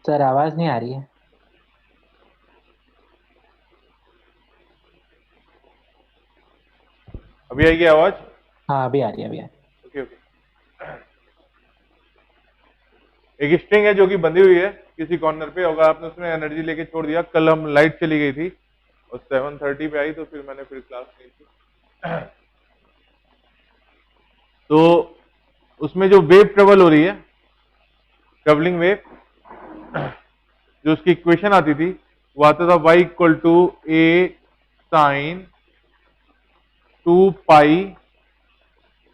Sir आवाज नहीं आ रही है। अभी आएगी आवाज? हाँ अभी आ रही है, अभी आ रही ओके ओके। एक स्ट्रिंग है जो कि बंधी हुई है किसी कॉर्नर पे, अगर आपने उसमें एनर्जी लेके छोड़ दिया, कल हम लाइट चली गई थी और 7:30 पे आई तो फिर मैंने क्लास ली थी। तो उसमें जो वेव ट्रेवल हो रही है, ट्रेवलिंग वेव, जो उसकी इक्वेशन आती थी वो आता था y equal to A sine 2 pi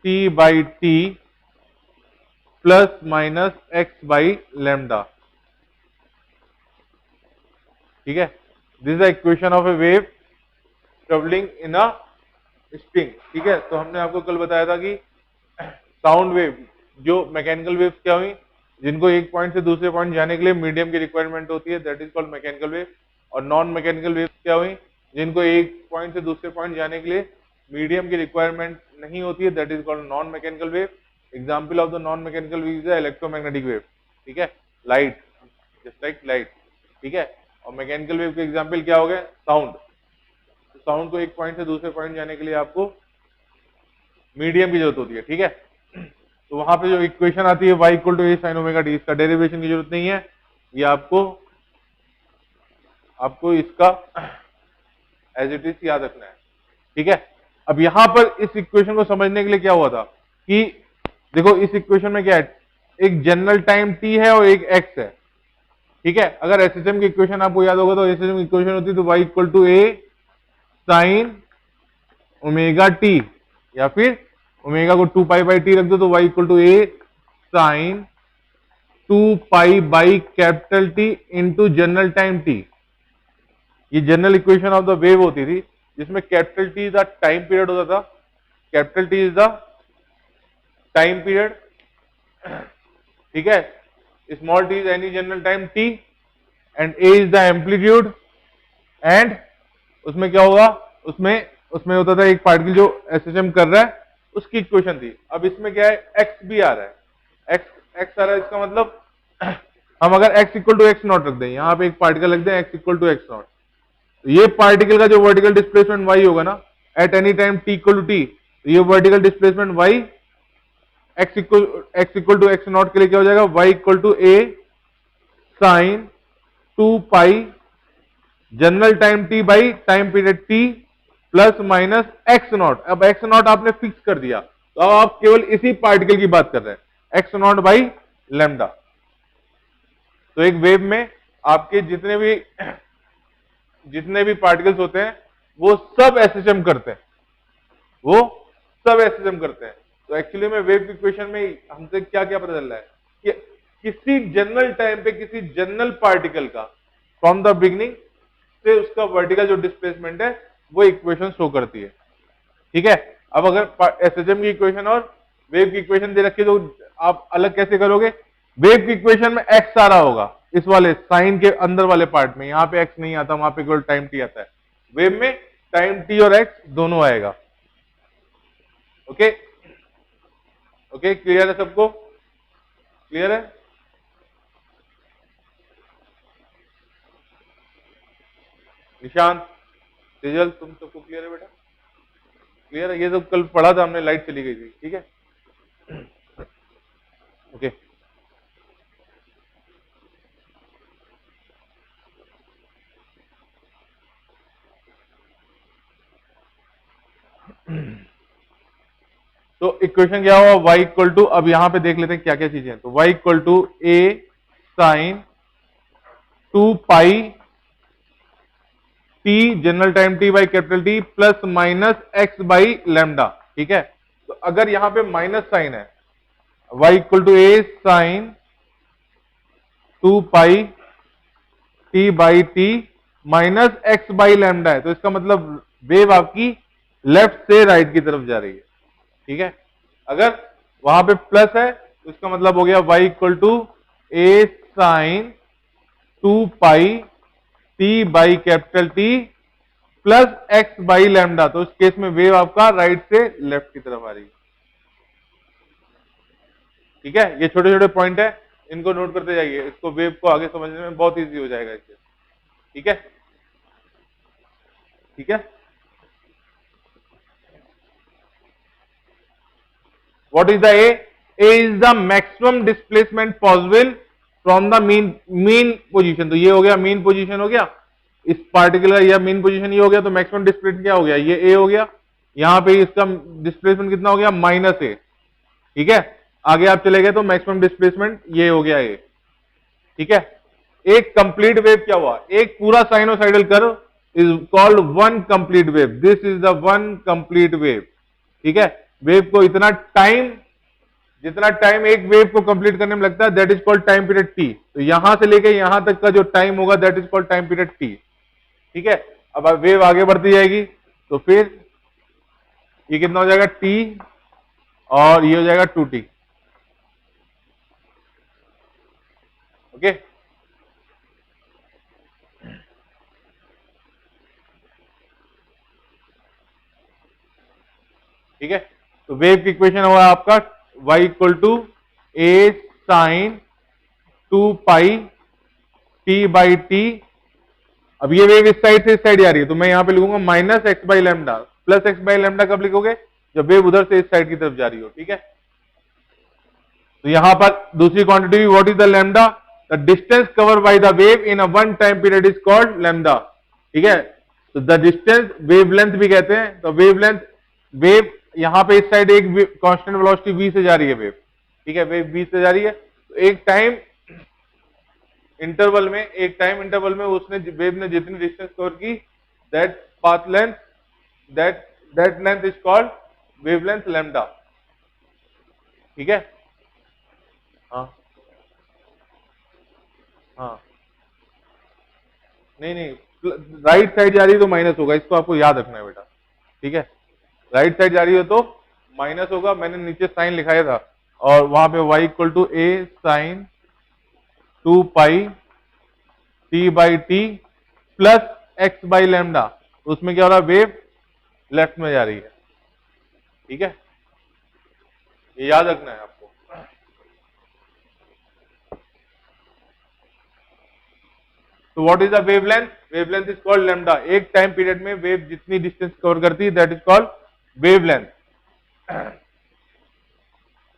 t by t plus minus x by lambda. ठीक है, this is the equation of a wave travelling in a string. ठीक है, तो हमने आपको कल बताया था कि साउंड वेव, जो मैकेनिकल वेव्स क्या हुई, जिनको एक पॉइंट से दूसरे पॉइंट जाने के लिए मीडियम की रिक्वायरमेंट होती है, that is called mechanical wave. और नॉन मैकेनिकल वेव्स क्या हुई, जिनको एक पॉइंट से दूसरे पॉइंट जाने के लिए मीडियम की रिक्वायरमेंट नहीं होती है, that is called non mechanical wave. Example of the non mechanical wave is electromagnetic wave. ठीक है, लाइट, जस्ट लाइक लाइट। ठीक है, और मैकेनिकल वेव के एग्जाम्पल क्या हो गए, साउंड। साउंड को एक पॉइंट से दूसरे पॉइंट जाने के लिए आपको मीडियम की जरूरत होती है। ठीक है, तो वहां पे जो इक्वेशन आती है y equal to A sine omega t, इसका डेरिवेशन की जरूरत नहीं है, ये आपको आपको इसका एज इट इज याद रखना है। ठीक है, अब यहां पर इस इक्वेशन को समझने के लिए क्या हुआ था कि देखो इस इक्वेशन में क्या है, एक जनरल टाइम t है और एक x है। ठीक है, अगर एसएसएम की इक्वेशन आपको याद होगा तो एसएसएम की इक्वेशन होती है तो y equal to A sine omega t, या फिर ओमेगा को 2 पाई बाई टी रख दो तो y equal to A sine 2 pi by capital T into general time t. ये general equation of the wave होती थी, जिसमें capital T the time period होता था, capital T is the time period. ठीक है, small t is any general time t and A is the amplitude. And उसमें क्या होगा, उसमें उसमें होता था एक पार्टिकल जो एसएसएम कर रहा है, उसकी इक्वेशन थी। अब इसमें क्या है, एक्स भी आ रहा है, एक्स एक्स आ रहा है, इसका मतलब हम अगर x equal to x not रख दें, यहां पे एक पार्टिकल रख दें x equal to x nought, तो ये पार्टिकल का जो वर्टिकल डिस्प्लेसमेंट वाई होगा ना, at any time t equal to t, तो ये vertical displacement y x equal to x nought के लिए क्या हो जाएगा, y equal to A sine 2 pi general time t by time period t plus minus x nought. अब x nought आपने fix कर दिया, तो अब आप केवल इसी पार्टिकल की बात कर रहे हैं, एक्स नॉट बाई लैम्डा। तो एक वेव में आपके जितने भी पार्टिकल्स होते हैं वो सब एसएसएम करते हैं, वो सब एसएसएम करते हैं। तो एक्चुअली में वेव इक्वेशन में हमसे क्या क्या पता चल रहा है कि किसी जनरल टाइम पे किसी जनरल पार्टिकल का फ्रॉम द बिगिनिंग से उसका वर्टिकल जो डिस्प्लेसमेंट है वो इक्वेशन शो करती है। ठीक है, अब अगर एसएसएम की इक्वेशन और वेव की इक्वेशन दे रखी है तो आप अलग कैसे करोगे, वेव की इक्वेशन में एक्स आ रहा होगा इस वाले साइन के अंदर वाले पार्ट में, यहां पे एक्स नहीं आता, वहां पे केवल टाइम टी आता है। वेव में टाइम टी और एक्स दोनों आएगा। ओके ओके, क्लियर है सबको, क्लियर है? निशांत, तेजल, तुम सबको क्लियर है बेटा? क्लियर है, ये तो कल पढ़ा था हमने, लाइट चली गई थी। ठीक है, ओके। तो इक्वेशन क्या हुआ, y इक्वल टू, अब यहां पे देख लेते हैं क्या क्या चीजें हैं। तो y equal to A sine 2 pi t general time t by capital t plus minus x by lambda. ठीक है, तो अगर यहां पे माइनस साइन है, y equal to A sine 2 pi t by t minus x by lambda है, तो इसका मतलब वेव आपकी लेफ्ट से राइट की तरफ जा रही है। ठीक है, अगर वहां पे प्लस है तो इसका मतलब हो गया y equal to A sine 2 pi t by capital t plus x by lambda, तो इस केस में वेव आपका राइट से लेफ्ट की तरफ आ रही है। ठीक है, ये छोटे छोटे पॉइंट है, इनको नोट करते जाइए, इसको वेव को आगे समझने में बहुत इजी हो जाएगा इससे। ठीक है, ठीक है। What is the A? A is the maximum displacement possible from the mean position। तो ये हो गया mean position हो गया, इस पार्टिकल का यह mean position ये हो गया, तो maximum displacement क्या हो गया, ये A हो गया। यहां पे इसका डिस्प्लेसमेंट कितना हो गया, माइनस ए। ठीक है, आगे आप चले गए तो मैक्सिमम डिस्प्लेसमेंट ये हो गया ए। ठीक है, एक कंप्लीट वेव क्या हुआ, एक पूरा sinusoidal curve is called one complete wave. This is the one complete wave. ठीक है, वेव को इतना टाइम, जितना टाइम एक वेव को कंप्लीट करने में लगता है, that is called time period T. तो यहां से लेके यहां तक का जो टाइम होगा, that is called time period T. ठीक है, अब वेव आगे बढ़ती जाएगी तो फिर ये कितना हो जाएगा, टी, और ये हो जाएगा 2t। ओके, ठीक है। तो वेव की इक्वेशन हुआ आपका y equal to A sine 2 pi t by t. अब ये वेव इस साइड से इस साइड जा रही है, तो मैं यहां पे लिखूंगा minus x by lambda. Plus x by lambda कब लिखोगे, जब वेव उधर से इस साइड की तरफ जा रही हो। ठीक है, तो यहां पर दूसरी quantity, what is the lambda, the distance cover by the wave in a one time period is called lambda. ठीक है, तो द डिस्टेंस वेवलेंथ भी कहते हैं। तो वेवलेंथ, वेव यहां पे इस साइड एक कांस्टेंट वेलोसिटी v से जा रही है वेव। ठीक है, वेव v से जा रही है, तो एक टाइम इंटरवल में, एक टाइम इंटरवल में उसने, वेव ने जितनी डिस्टेंस कवर की, that path length, that length is called wavelength lambda. ठीक है, हाँ हाँ, नहीं नहीं, राइट साइड जा रही है तो माइनस होगा, इसको आपको याद रखना है बेटा। ठीक है, राइट साइड जा रही है तो माइनस होगा, मैंने नीचे साइन लिखाया था, और वहां पे y equal to A sine 2 pi t by t plus x by lambda. उसमें क्या हो रहा है, वेव लेफ्ट में जा रही है। ठीक है, ये याद रखना है आपको। तो what is the wavelength, wavelength is called lambda. एक टाइम पीरियड में वेव जितनी डिस्टेंस कवर करती है, दैट इज कॉल्ड वेवलेंथ।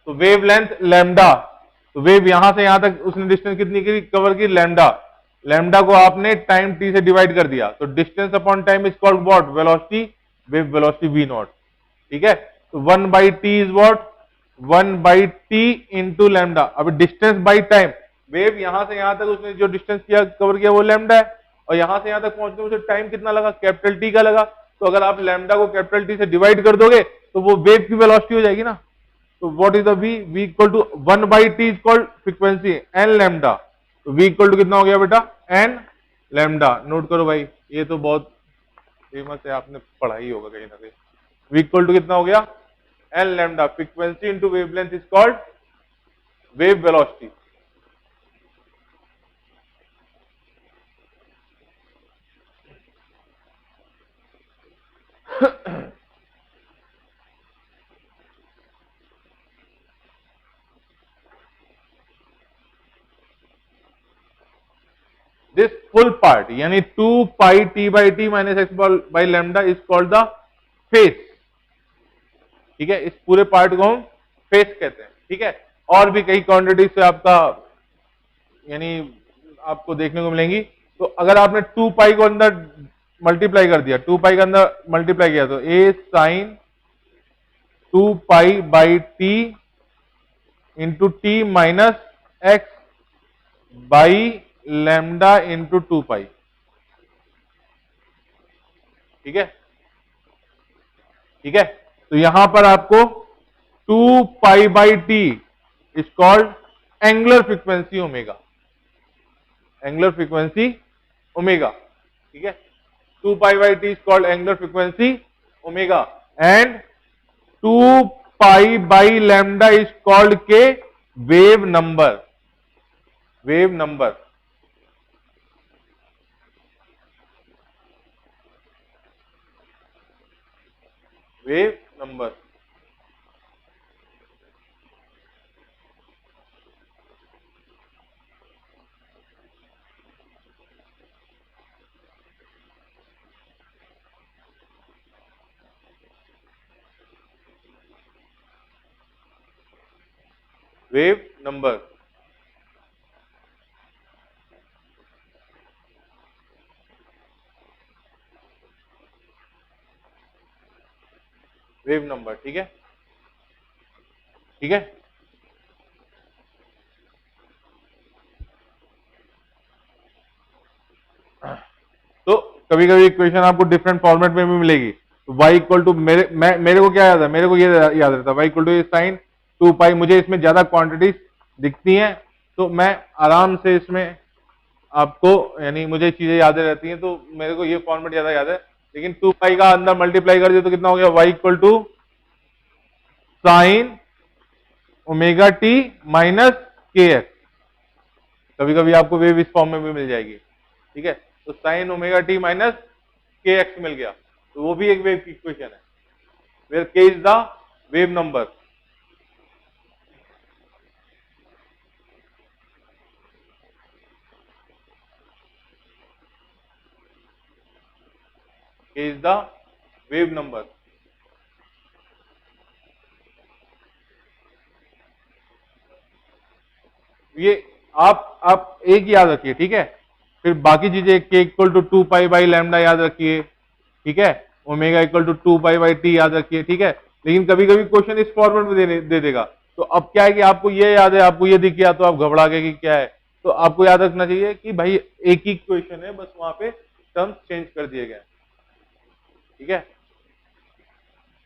तो वेवलेंथ लैम्डा, तो वेव यहां से यहां तक उसने डिस्टेंस कितनी की कवर की, लैम्डा। लैम्डा को आपने टाइम टी से डिवाइड कर दिया, तो distance upon time is called what, velocity, wave velocity v nought. ठीक है, तो 1/t is what, 1/t into lambda. अब डिस्टेंस बाई टाइम, वेव यहां से यहां तक उसने जो डिस्टेंस किया, कवर किया, वो लैम्डा है, और यहां से यहां तक पहुंचने में उसे टाइम कितना लगा, कैपिटल टी का लगा। तो अगर आप लैम्डा को कैपिटल टी से डिवाइड कर दोगे तो वो वेव की वेलोसिटी हो जाएगी ना। तो what is the v, v equal to 1/t is called frequency n lambda. तो v इक्वल टू कितना हो गया बेटा, एन लैम्डा। नोट करो भाई, ये तो बहुत फेमस है, आपने पढ़ा ही होगा कहीं ना कहीं। v इक्वल टू कितना हो गया, n lambda. Frequency into wavelength is called wave velocity. This full part यानी 2 pi t/t minus x by lambda is called the phase. ठीक है, इस पूरे पार्ट को हम फेस कहते हैं। ठीक है, और भी कई क्वांटिटीज से आपका यानी आपको देखने को मिलेंगी। तो अगर आपने 2 पाई को अंदर मल्टीप्लाई कर दिया, 2 पाई के अंदर मल्टीप्लाई किया, तो A sine 2 pi by T into t minus x by lambda into 2 pi. ठीक है, ठीक है, तो यहां पर आपको 2 pi by T is called angular frequency omega, angular frequency omega. ठीक है, 2 pi by T is called angular frequency omega, and 2 pi by lambda is called k wave number, wave number. Wave number, wave number. Wave number, ठीक है, ठीक है। तो कभी कभी इक्वेशन आपको डिफरेंट फॉर्मेट में भी मिलेगी। तो y इक्वल टू मेरे को क्या याद है, मेरे को ये याद रहता है y इक्वल टू साइन 2 पाई। मुझे इसमें ज्यादा क्वांटिटीज दिखती हैं तो मैं आराम से इसमें आपको, यानी मुझे चीजें याद रहती हैं तो मेरे को ये फॉर्मेट ज्यादा याद है। लेकिन 2 पाई का अंदर मल्टीप्लाई कर दिया तो कितना हो गया, y equal to sine omega t minus k x. कभी कभी आपको वेव इस फॉर्म में भी मिल जाएगी, ठीक है। तो sign omega t minus k x मिल गया, तो वो भी एक वेव की इक्वेशन है, वेयर के इज द वेव नंबर। के इज द वेव नंबर। ये आप एक याद रखिए, ठीक है। फिर बाकी चीजें k equal to 2 pi by lambda याद रखिए, ठीक है। Omega equal to 2 pi by t याद रखिए, ठीक है। लेकिन कभी कभी क्वेश्चन इस फॉर्मेट में दे देगा, तो अब क्या है कि आपको ये याद है, आपको ये दिख गया तो आप घबरा गए कि क्या है। तो आपको याद रखना चाहिए कि भाई एक ही क्वेश्चन है, बस वहां पे टर्म्स चेंज कर दिए गए, ठीक है।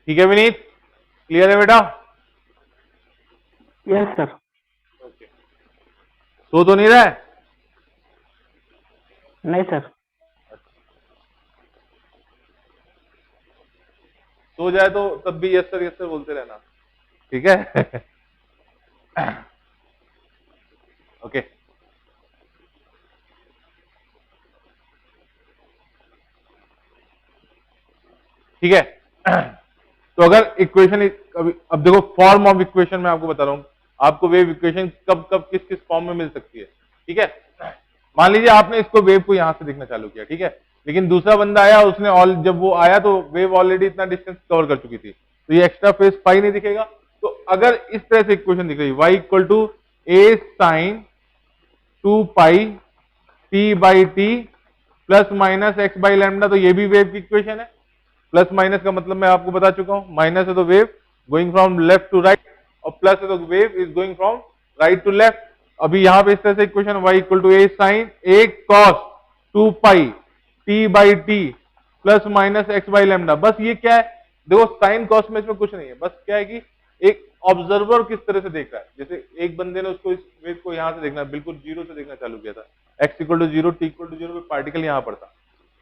ठीक है विनीत, क्लियर है बेटा? Yes sir. ओके, सो तो नहीं रहा है? नहीं सर। सो जाए तो तब भी यस सर बोलते रहना, ठीक है। ओके, ठीक है। तो अगर इक्वेशन, अब देखो फॉर्म ऑफ इक्वेशन मैं आपको बता रहा हूं, आपको वेव इक्वेशन कब कब किस किस फॉर्म में मिल सकती है, ठीक है। मान लीजिए आपने इसको वेव को यहां से देखना चालू किया, ठीक है। लेकिन दूसरा बंदा आया, उसने जब वो आया तो वेव ऑलरेडी इतना डिस्टेंस कवर कर चुकी थी, तो ये एक्स्ट्रा फेस पाई नहीं दिखेगा। तो अगर इस तरह से इक्वेशन दिख रही, y equal to A sine 2 pi t by t plus minus x by lambda, तो ये भी वेव की इक्वेशन है। प्लस माइनस का मतलब मैं आपको बता चुका हूं, माइनस है तो wave going from left to right, और प्लस है तो wave is going from right to left. अभी यहां पे इस तरह से equation y equal to A sine a cos 2 pi t by t plus minus x by lambda. बस ये क्या है, देखो साइन कॉस में इसमें कुछ नहीं है, बस क्या है कि एक ऑब्जर्वर किस तरह से देख रहा है। जैसे एक बंदे ने उसको इस वेव को यहां से देखना, बिल्कुल जीरो से देखना चालू किया था, x equal to zero, t equal to zero पे पार्टिकल यहां पर था,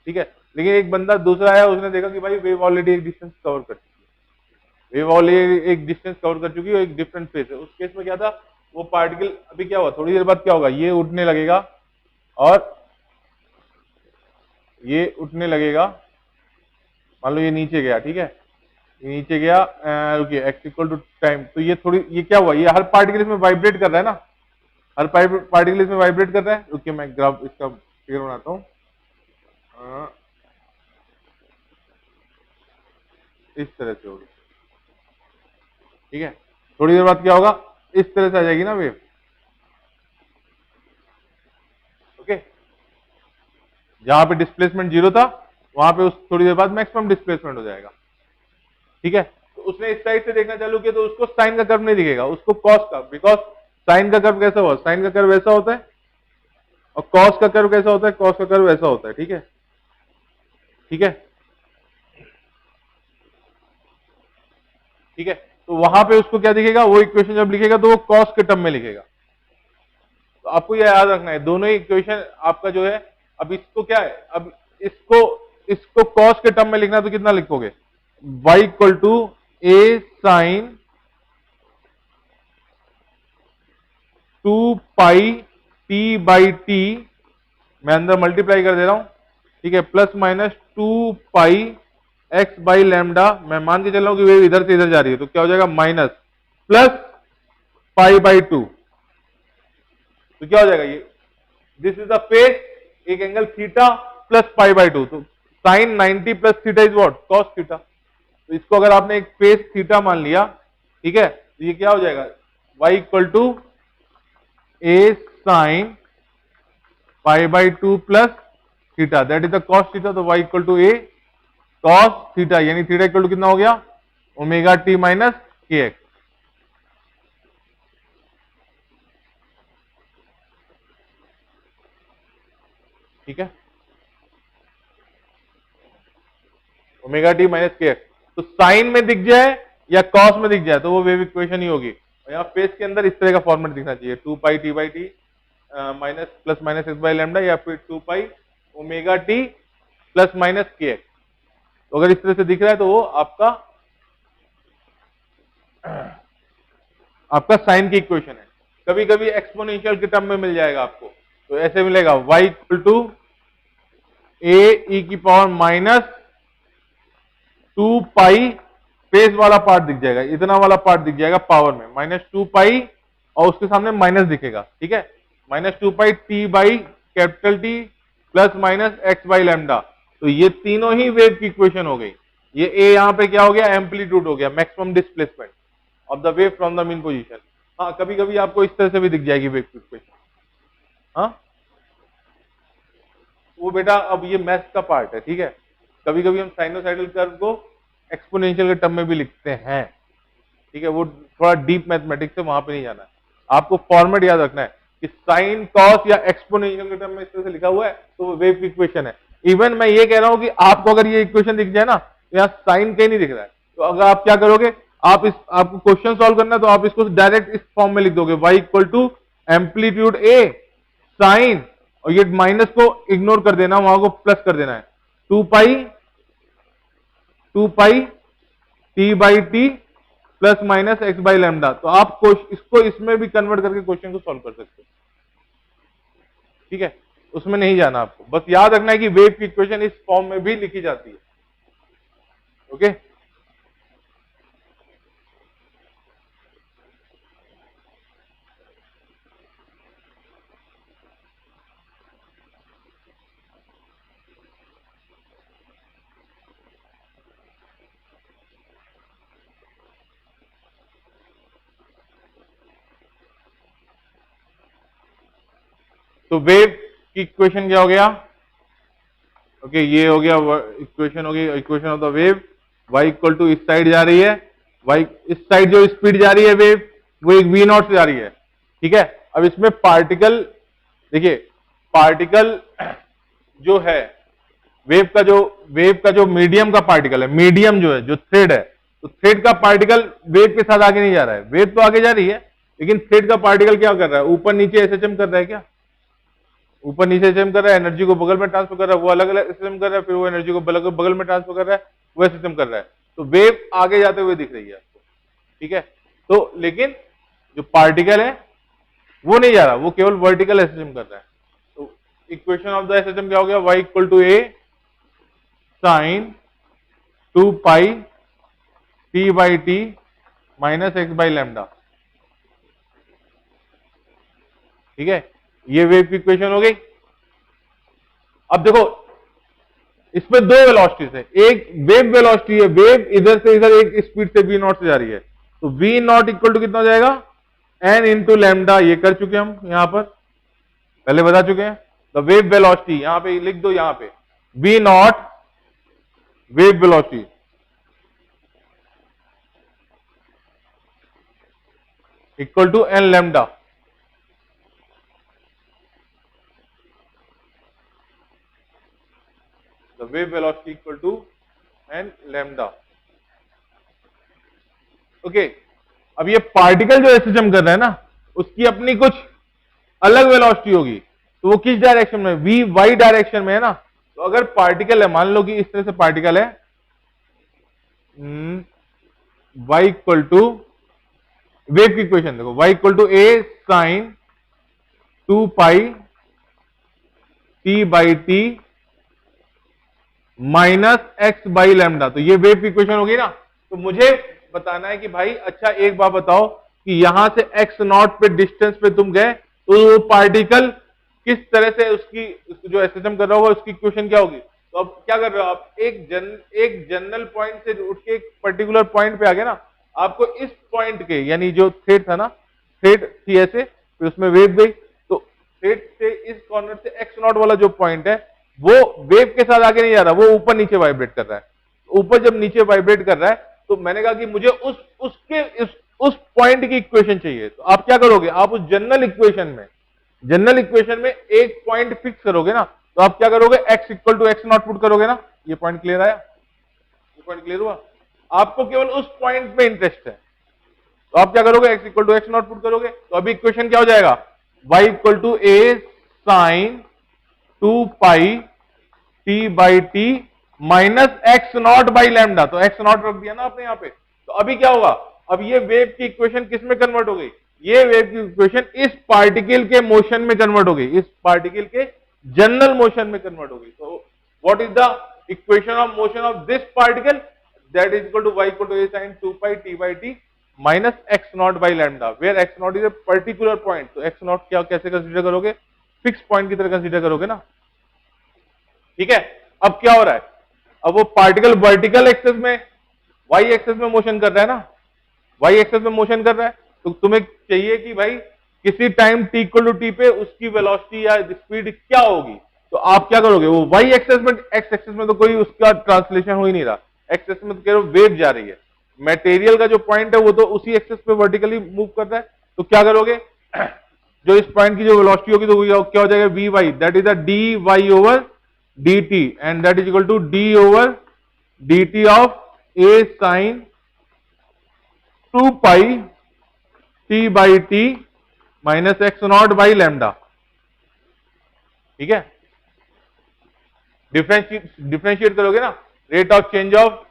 ठीक है। लेकिन एक बंदा दूसरा आया, उसने देखा कि भाई वेव ऑलरेडी एक डिस्टेंस कवर कर चुकी है, वेव ऑलरेडी एक डिस्टेंस कवर कर चुकी है, एक डिफरेंट फेस है। उस केस में क्या था, वो पार्टिकल अभी क्या हुआ, थोड़ी देर बाद क्या होगा, ये उठने लगेगा और ये उठने लगेगा। मान लो ये नीचे गया, ठीक है, ये नीचे गया, रुकिए, एक्स इक्वल टू टाइम, तो ये थोड़ी, ये क्या हुआ, ये हर पार्टिकल इसमें वाइब्रेट कर रहा है ना, हर पार्टिकल इसमें वाइब्रेट कर रहा है। रुकिए मैं ग्राफ इसका फिगर बनाता हूँ, इस तरह से होगी, ठीक है। थोड़ी देर बाद क्या होगा, इस तरह से आ जाएगी ना वेव, ओके। जहां पे डिस्प्लेसमेंट जीरो था वहां पे उस थोड़ी देर बाद मैक्सिमम डिस्प्लेसमेंट हो जाएगा, ठीक है। तो उसने इस साइड से देखना चालू किया तो उसको साइन का कर्व नहीं दिखेगा, उसको कॉस का, बिकॉज साइन का कर्व कैसा हुआ, साइन का कर्व ऐसा होता है, और कॉस का कर्व कैसा होता है, कॉस का कर्व ऐसा होता है, ठीक है, ठीक है, ठीक है। तो वहां पे उसको क्या दिखेगा, वो इक्वेशन जब लिखेगा तो वो कॉस के टर्म में लिखेगा। तो आपको यह याद रखना है, दोनों ही इक्वेशन आपका जो है, अब इसको क्या है, अब इसको इसको कॉस के टर्म में लिखना है तो कितना लिखोगे, y equal to A sine 2 pi t by t, मैं अंदर मल्टीप्लाई कर दे रहा हूं, ठीक है, plus minus 2 pi x by lambda, मैं मान के चल रहा हूं कि वेव इधर से इधर जा रही है, तो क्या हो जाएगा, माइनस प्लस पाई बाई 2, तो क्या हो जाएगा, ये दिस इज द फेस, एक angle theta plus pi by 2, तो sine 90 plus theta is what, cos theta. तो इसको अगर आपने एक फेस थीटा मान लिया, ठीक है, तो ये क्या हो जाएगा, y equal to a sine pi by 2 plus theta, that is the cos theta. तो y equal to a cos theta, यानी थीटा इक्वल टू कितना हो गया, omega t minus k x. ठीक है, omega t minus k x. तो sine में दिख जाए या कॉस में दिख जाए तो वो वेव इक्वेशन ही होगी। और यहाँ फेस के अंदर इस तरह का फॉर्मेट दिखना चाहिए, 2 pi t by t minus plus minus x by lambda, या फिर 2 pi omega t plus minus k x. तो अगर इस तरह से दिख रहा है तो वो आपका साइन की इक्वेशन है। कभी कभी एक्सपोनेंशियल के टर्म में मिल जाएगा आपको, तो ऐसे मिलेगा y इक्वल टू ए ई की पावर माइनस 2 पाई, फेस वाला पार्ट दिख जाएगा, इतना वाला पार्ट दिख जाएगा पावर में, माइनस 2 पाई और उसके सामने माइनस दिखेगा। ठीक है, minus 2 pi t by capital t plus minus x by lambda. तो ये तीनों ही वेव की इक्वेशन हो गई। ये ए यहां पे क्या हो गया, एम्पलीट्यूड हो गया, maximum displacement of the wave from the mean position. हाँ, कभी कभी आपको इस तरह से भी दिख जाएगी वेव की इक्वेशन। हाँ, वो बेटा अब ये मैथ्स का पार्ट है। ठीक है, कभी कभी हम साइनोसाइडल कर्व को एक्सपोनेंशियल के टर्म में भी लिखते हैं। ठीक है, वो थोड़ा डीप मैथमेटिक्स से वहां पे नहीं जाना है, आपको फॉर्मेट याद रखना है कि साइन कॉस या एक्सपोनेंशियल के टर्म में इस तरह से लिखा हुआ है तो वो वेव की इक्वेशन है। इवन मैं ये कह रहा हूं कि आपको अगर ये इक्वेशन दिख जाए ना, तो यहाँ साइन कहीं नहीं दिख रहा है, तो अगर आप क्या करोगे, आपको क्वेश्चन सॉल्व करना है तो आप इसको डायरेक्ट इस फॉर्म में लिख दोगे, y equal to amplitude a sine, और ये माइनस को इग्नोर कर देना, वहां को प्लस कर देना है, 2 pi t by t plus minus x by lambda. तो आप इसको इसमें भी कन्वर्ट करके क्वेश्चन को सॉल्व कर सकते हो। ठीक है, उसमें नहीं जाना आपको, बस याद रखना है कि वेव की इक्वेशन इस फॉर्म में भी लिखी जाती है। ओके, तो वेव की इक्वेशन क्या हो गया, ओके ये हो गया इक्वेशन, हो गई equation of the wave. y equal to इस साइड जा रही है, y इस साइड जो स्पीड जा रही है वेव, वो एक v नॉट से जा रही है। ठीक है, अब इसमें पार्टिकल देखिए, पार्टिकल जो है वेव का जो मीडियम का पार्टिकल है, मीडियम जो है, जो थ्रेड है, तो थ्रेड का पार्टिकल वेव के साथ आगे नहीं जा रहा है, वेव तो आगे जा रही है, लेकिन थ्रेड का पार्टिकल क्या कर रहा है, ऊपर नीचे एसएचएम कर रहा है। क्या ऊपर नीचे एसएचएम कर रहा है, एनर्जी को बगल में ट्रांसफर कर रहा है, वो अलग अलग एसएचएम कर रहा है, फिर वो एनर्जी को बगल में ट्रांसफर कर रहा है, वो एसएचएम कर रहा है। तो वेव आगे जाते हुए दिख रही है आपको। ठीक है, तो लेकिन जो पार्टिकल है वो नहीं जा रहा, वो केवल वर्टिकल एसएचएम कर रहा है। तो इक्वेशन ऑफ द एसएचएम क्या हो गया, y equal to A sine 2 pi t by t minus x by lambda. ठीक है, ये वेव की इक्वेशन हो गई। अब देखो, इसमें दो वेलोसिटीज है, एक वेव वेलोसिटी है, वेव इधर से इधर एक स्पीड से v नॉट से जा रही है, तो v नॉट इक्वल टू कितना हो जाएगा, n इंटू लैम्डा। ये कर चुके हम यहां पर, पहले बता चुके हैं। द वेव वेलोसिटी यहां पे लिख दो, यहां पे v naught wave velocity equal to n lambda. The wave velocity equal to n lambda. Okay, अब ये पार्टिकल जो एसएचएम कर रहा है ना, उसकी अपनी कुछ अलग वेलोसिटी होगी, तो वो किस डायरेक्शन में, v y डायरेक्शन में है ना। तो अगर पार्टिकल है, मान लो कि इस तरह से पार्टिकल है, y इक्वल टू, वेव की इक्वेशन देखो, y equal to a sine 2 pi t by t minus x by lambda. तो ये वेव की इक्वेशन होगी ना। तो मुझे बताना है कि भाई अच्छा एक बात बताओ कि यहां से एक्स नॉट पे डिस्टेंस पे तुम गए, तो वो पार्टिकल किस तरह से उसकी जो एसएचएम कर रहा होगा उसकी इक्वेशन क्या होगी। तो अब क्या कर रहे हो आप, एक जनरल पॉइंट से उठ के एक पर्टिकुलर पॉइंट पे आ गए ना, आपको इस पॉइंट के, यानी जो थ्रेड था ना, स्ट्रेट थी ऐसे, फिर उसमें वेव गई, तो स्ट्रेट से इस कॉर्नर से एक्स नॉट वाला जो पॉइंट है वो वेव के साथ आगे नहीं जा रहा, वो ऊपर नीचे वाइब्रेट कर रहा है। ऊपर जब नीचे वाइब्रेट कर रहा है तो मैंने कहा कि मुझे उस पॉइंट की इक्वेशन चाहिए। तो आप क्या करोगे, आप उस जनरल इक्वेशन में एक पॉइंट फिक्स करोगे ना, तो आप क्या करोगे, x equal to x naught put करोगे ना। ये पॉइंट क्लियर आया, ये पॉइंट क्लियर हुआ, आपको केवल उस पॉइंट में इंटरेस्ट है, तो आप क्या करोगे, x equal to x naught put करोगे। तो अभी इक्वेशन क्या हो जाएगा, y equal to A sine 2 pi t by t minus x naught by lambda. तो एक्स नॉट रख दिया ना आपने यहां पे। तो अभी क्या होगा, अब ये वेव की इक्वेशन किस में कन्वर्ट हो गई, ये वेव की इक्वेशन इस पार्टिकल के मोशन में कन्वर्ट हो गई, इस पार्टिकल के जनरल मोशन में कन्वर्ट हो गई। तो what is the equation of motion of this particle, that is equal to y equal to a sin 2 pi t by t minus x naught by lambda, where x naught is a particular point. तो x naught क्या कैसे consider करोगे, fix point की तरह consider करोगे ना, ठीक है। अब क्या हो रहा है, अब वो पार्टिकल वर्टिकल एक्सेस में, वाई एक्सेस में मोशन कर रहा है ना, वाई एक्सेस में मोशन कर रहा है, तो तुम्हें चाहिए कि भाई किसी time t equal to t पे उसकी वेलोसिटी या स्पीड क्या होगी। तो आप क्या करोगे, वो वाई एक्सेस में, एक्स एक्सेस में तो कोई उसका ट्रांसलेशन हो ही नहीं रहा, एक्स एक्सेस में तो केवल वेव जा रही है, मटेरियल का जो पॉइंट है वो तो उसी एक्सेस पे वर्टिकली मूव कर रहा है। तो क्या करोगे, जो इस पॉइंट की जो वेलोसिटी होगी तो क्या हो जाएगा, v y, that is the d y over dt and that is equal to d over dt of a sin 2 pi t by t minus x naught by lambda, ठीक है। Differentiate करोगे ना, rate of change of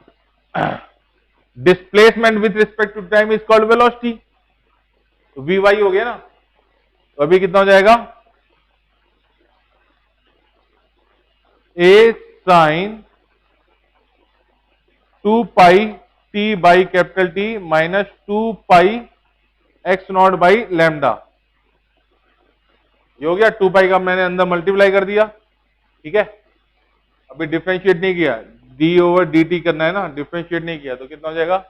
displacement with respect to time is called velocity, तो v y हो गया ना। तो अभी कितना हो जाएगा, a sin 2 pi t by capital T minus 2 pi x naught by lambda, ये हो गया। 2 पाई का मैंने अंदर मल्टीप्लाई कर दिया, ठीक है। अभी डिफरेंशिएट नहीं किया, d ओवर डी टी करना है ना, डिफरेंशिएट नहीं किया, तो कितना हो जाएगा,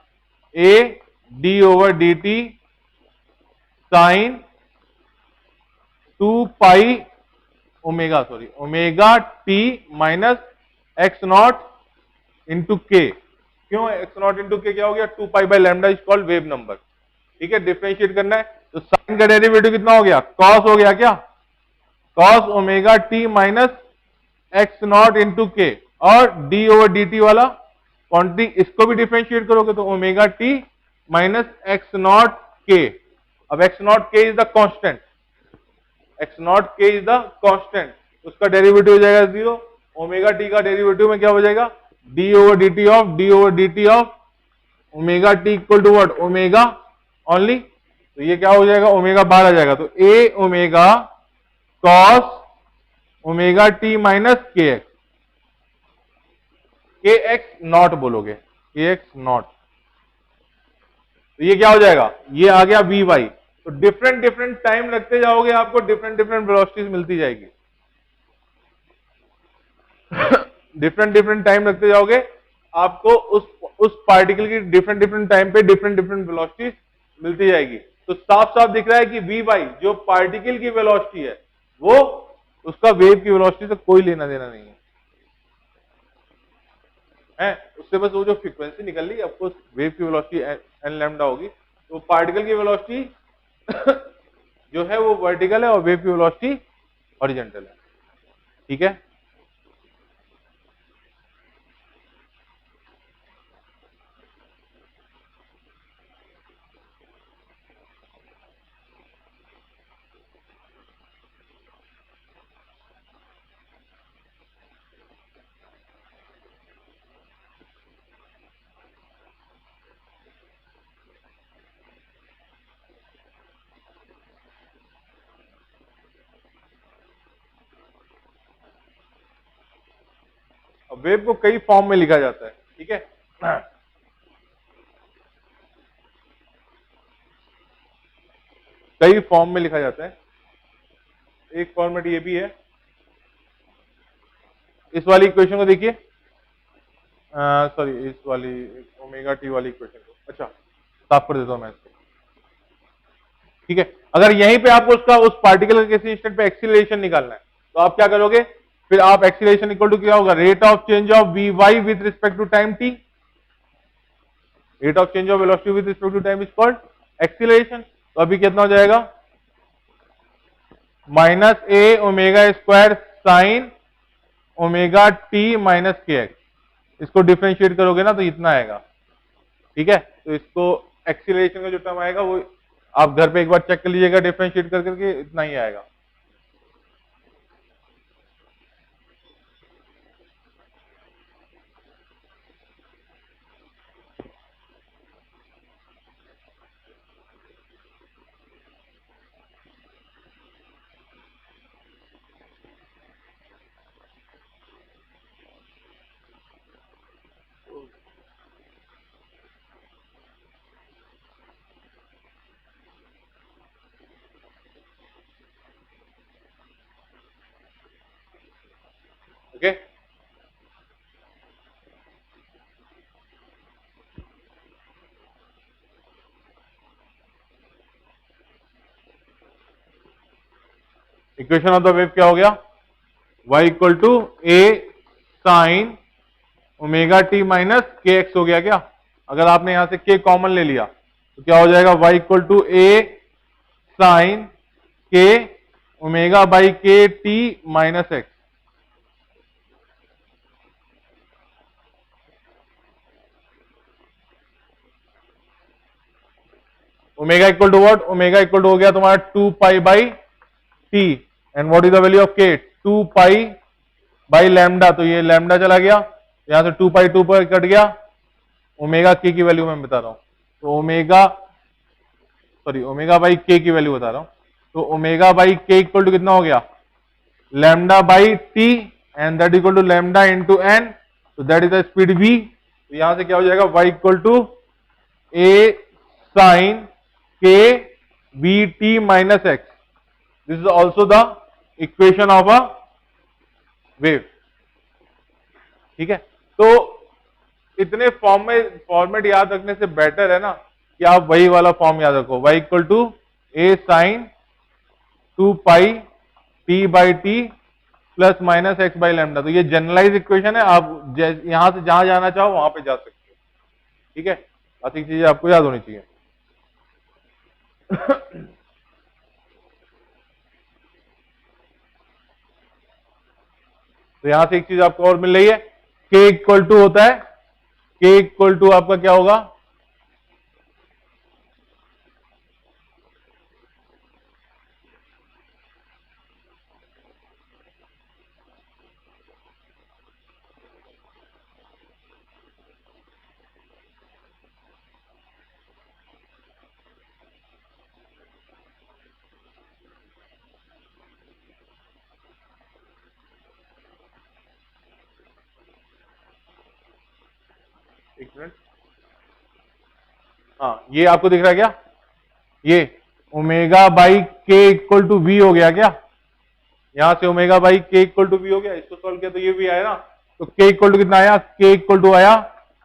a d over d t sine 2 pi omega, sorry omega t minus x naught into k. क्यों एक्स नॉट इंटू के, क्या हो गया, 2 pi by lambda is called wave number, ठीक है। डिफरेंशिएट करना है, तो साइन का डेरिवेटिव कितना हो गया, कॉस हो गया, क्या, cos omega t minus x naught into के, और डी ओवर डी टी वाला क्वांटिटी, इसको भी डिफरेंशिएट करोगे तो omega t minus x nought के। अब एक्स नॉट के is the constant, x nought के इज द कांस्टेंट, उसका डेरिवेटिव हो जाएगा 0। ओमेगा टी का डेरिवेटिव में क्या हो जाएगा, d over d t of omega t equal to what, omega only. तो ये क्या हो जाएगा, ओमेगा बाहर आ जाएगा, तो a omega cos omega t minus k x not बोलोगे, के एक्स नॉट। तो ये क्या हो जाएगा, ये आ गया वी वाई। तो डिफरेंट डिफरेंट टाइम लगते जाओगे, आपको डिफरेंट डिफरेंट वेलोसिटीज मिलती जाएगी। डिफरेंट डिफरेंट टाइम लगते जाओगे, आपको उस पार्टिकल की डिफरेंट डिफरेंट टाइम पे डिफरेंट डिफरेंट वेलोसिटीज मिलती जाएगी। तो साफ साफ दिख रहा है कि वी वाई जो पार्टिकल की वेलोसिटी है, वो उसका वेव की वेलोसिटी से कोई लेना देना नहीं है, उससे बस वो जो फ्रीक्वेंसी निकल रही है, आपको वेव की वेलोसिटी एन लैम्डा होगी, तो पार्टिकल की वेलोसिटी जो है वो वर्टिकल है और वेव की वेलोसिटी हॉरिजॉन्टल है, ठीक है। वेव को कई फॉर्म में लिखा जाता है, ठीक है। कई फॉर्म में लिखा जाता है, एक फॉर्मेट ये भी है। इस वाली इक्वेशन को देखिए, सॉरी इस वाली ओमेगा टी वाली इक्वेशन को, अच्छा साफ कर देता हूं मैं इसको। ठीक है। अगर यहीं पे आपको उसका उस पार्टिकुलर किसी इंस्टेंट पे एक्सीलरेशन निकालना है तो आप क्या करोगे, फिर आप एक्सीलरेशन इक्वल टू क्या होगा, rate of change of v y with respect to time t. Rate of change of velocity with respect to time is called acceleration. तो अभी कितना हो जाएगा, minus a omega square sine omega t minus k x. इसको differentiate करोगे ना तो इतना आएगा। ठीक है, तो इसको एक्सीलरेशन का जो टर्म आएगा वो आप घर पे एक बार चेक कर लीजिएगा, डिफरेंशिएट कर करके इतना ही आएगा। Okay, equation of the wave क्या हो गया, y equal to A sine omega t minus k x हो गया क्या। अगर आपने यहां से k कॉमन ले लिया तो क्या हो जाएगा, y equal to A sine k omega by k t minus x. Omega equal to what, omega equal to हो गया तुम्हारा 2 pi by t and what is the value of k, 2 pi by lambda. तो ये lambda चला गया, यहां से 2 पाई 2 पर कट गया, ओमेगा के की वैल्यू मैं बता रहा हूं। तो ओमेगा सॉरी ओमेगा बाई के की वैल्यू बता रहा हूं। तो omega by k equal to कितना हो गया, lambda by t and that equal to lambda into n, तो that is the speed v. तो यहां से क्या हो जाएगा, y equal to A sine k v t minus x. This is also the equation of a wave. ठीक है, तो इतने फॉर्मेट याद रखने से बेटर है ना कि आप वही वाला फॉर्म याद रखो, y equal to A sine 2 pi t by t plus minus x by lambda. तो ये जनरलाइज इक्वेशन है, आप यहां से जहां जाना चाहो वहां पे जा सकते हो। ठीक है, बाकी चीजें आपको याद होनी चाहिए। तो यहां से एक चीज आपको और मिल रही है, k इक्वल टू होता है, k इक्वल टू आपका क्या होगा, एक मिनट, हाँ ये आपको दिख रहा है क्या, ये omega by k equal to we हो गया क्या। यहां से omega by k equal to we हो गया, इसको सॉल्व किया तो ये भी आया ना। तो के इक्वल टू कितना आया, के इक्वल टू आया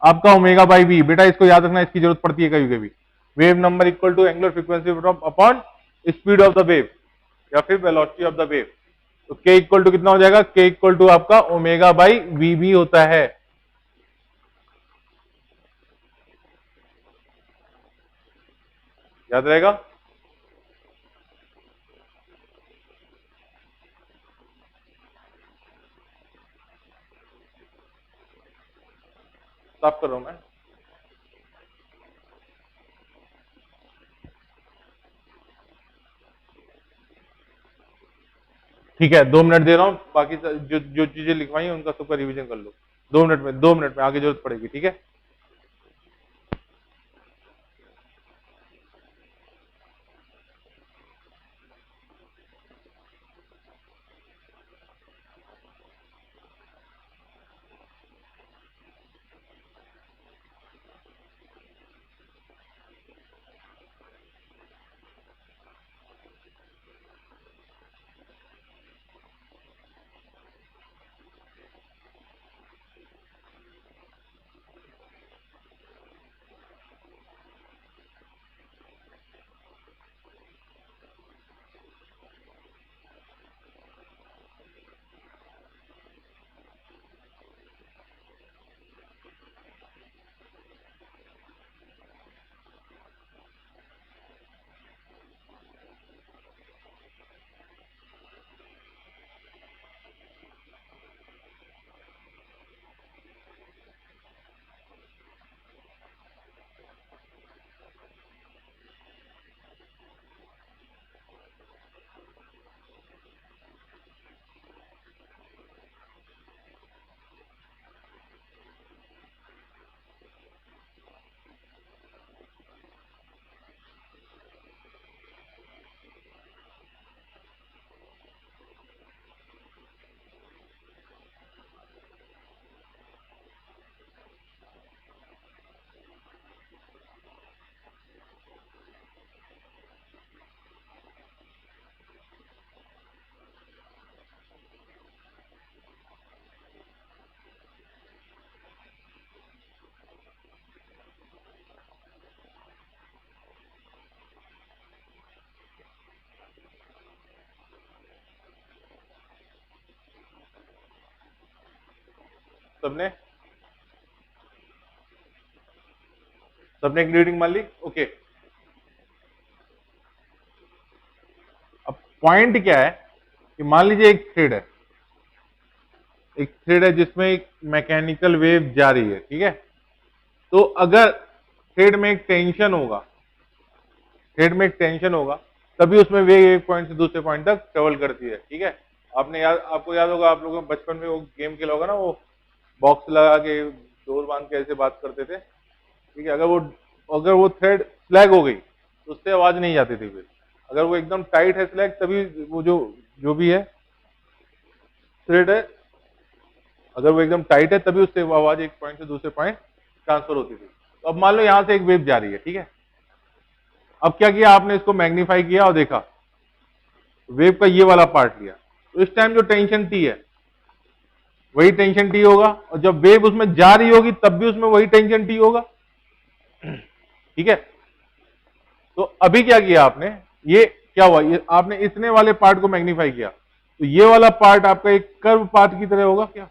आपका ओमेगा बाई वी। बेटा इसको याद रखना, इसकी जरूरत पड़ती है कभी कभी। Wave number equal to angular frequency upon speed of the wave या फिर वेलोसिटी ऑफ द वेव। तो के इक्वल टू कितना हो जाएगा, के इक्वल टू आपका ओमेगा बाई वी भी होता है। याद रहेगा। साफ कर रहा हूं मैं। ठीक है, 2 मिनट दे रहा हूं, बाकी जो जो चीजें लिखवाई हैं उनका सबका रिवीजन कर लो। 2 मिनट में, 2 मिनट में आगे जरूरत पड़ेगी। ठीक है, सबने सबने एक रीडिंग मान ली, ओके। अब पॉइंट क्या है कि मान लीजिए एक थ्रेड है जिसमें एक मैकेनिकल वेव जा रही है, ठीक है। तो अगर थ्रेड में एक टेंशन होगा तभी उसमें वेव एक पॉइंट से दूसरे पॉइंट तक ट्रेवल करती है, ठीक है। आपको याद होगा, आप लोगों ने बचपन में वो गेम खेला होगा ना, वो बॉक्स लगा के डोर बांध के ऐसे बात करते थे, ठीक है। अगर वो थ्रेड स्लैग हो गई तो उससे आवाज नहीं जाती थी फिर। अगर वो एकदम टाइट है स्लैग, तभी वो जो भी है थ्रेड है, अगर वो एकदम टाइट है तभी उससे आवाज एक पॉइंट से दूसरे पॉइंट ट्रांसफर होती थी। तो अब मान लो यहां से एक वेव जा रही है, ठीक है। अब क्या किया आपने, इसको मैग्नीफाई किया और देखा, वेव का ये वाला पार्ट लिया, तो इस टाइम जो टेंशन टी है वही टेंशन टी होगा, और जब वेव उसमें जा रही होगी तब भी उसमें वही टेंशन टी होगा, ठीक है। तो अभी क्या किया आपने, ये क्या हुआ, ये आपने इतने वाले पार्ट को मैग्नीफाई किया, तो ये वाला पार्ट आपका एक कर्व पार्ट की तरह होगा क्या,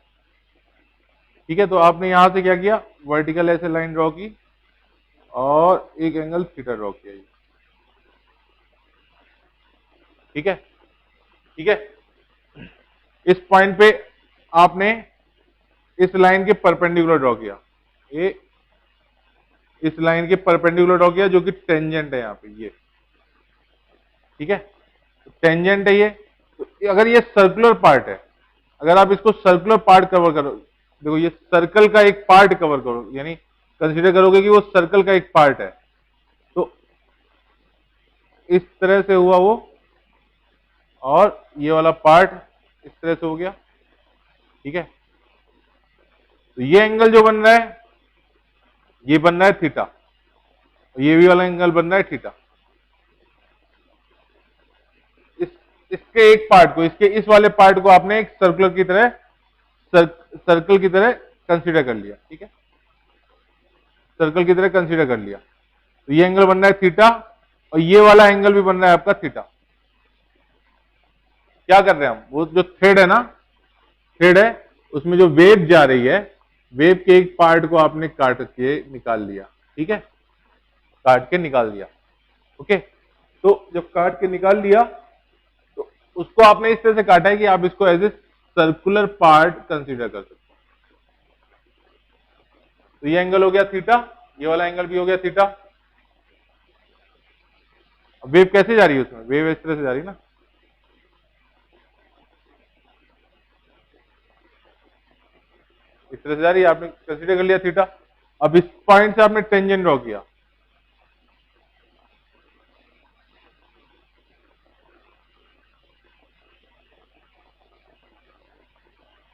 ठीक है। तो आपने यहां से क्या किया, वर्टिकल ऐसे लाइन ड्रॉ की और एक एंगल थीटा ड्रॉ किया, ठीक है, ठीक है। इस पॉइंट पे आपने इस लाइन के परपेंडिकुलर ड्रॉ किया, ये इस लाइन के परपेंडिकुलर ड्रॉ किया जो कि टेंजेंट है यहाँ पे, ये ठीक है। तो टेंजेंट है ये, तो अगर ये सर्कुलर पार्ट है, अगर आप इसको सर्कुलर पार्ट कवर करो, देखो ये सर्कल का एक पार्ट कवर करो, यानी कंसीडर करोगे कि वो सर्कल का एक पार्ट है, तो इस तरह से हुआ वो, और ये वाला पार्ट इस तरह से हो गया, ठीक है। तो ये एंगल जो बन रहा है, ये बन रहा है थीटा, ये भी वाला एंगल बन रहा है थीटा। इसके एक पार्ट को, इसके इस वाले पार्ट को आपने एक सर्कल की तरह कंसीडर कर लिया, ठीक है, सर्कल की तरह कंसीडर कर लिया। तो ये एंगल बन रहा है थीटा, और ये वाला एंगल भी बन रहा है आपका थीटा। क्या कर रहे हैं हम, वो जो थ्रेड है ना, थ्रेड है उसमें जो वेव जा रही है, वेव के एक पार्ट को आपने काट के निकाल लिया, ठीक है, काट के निकाल दिया, ओके। तो जब काट के निकाल लिया तो उसको आपने इस तरह से काटा है कि आप इसको as a circular part consider कर सकते हो। तो ये एंगल हो गया थीटा, ये वाला एंगल भी हो गया थीटा। अब वेव कैसे जा रही है उसमें, वेव इस तरह से जा रही है ना, इस तरह से जा रही है, आपने कंसीडर कर लिया थीटा। अब इस पॉइंट से आपने टेंजेंट ड्रॉ किया,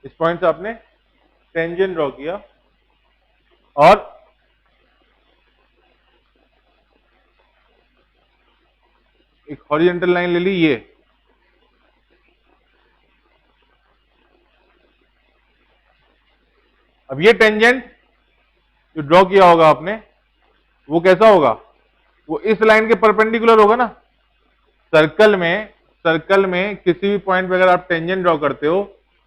इस पॉइंट से आपने टेंजेंट ड्रॉ किया, और एक हॉरिजॉन्टल लाइन ले ली, ये अब ये टेंजेंट जो ड्रॉ किया होगा आपने, वो कैसा होगा, वो इस लाइन के परपेंडिकुलर होगा ना। सर्कल में किसी भी पॉइंट पे अगर आप टेंजेंट ड्रॉ करते हो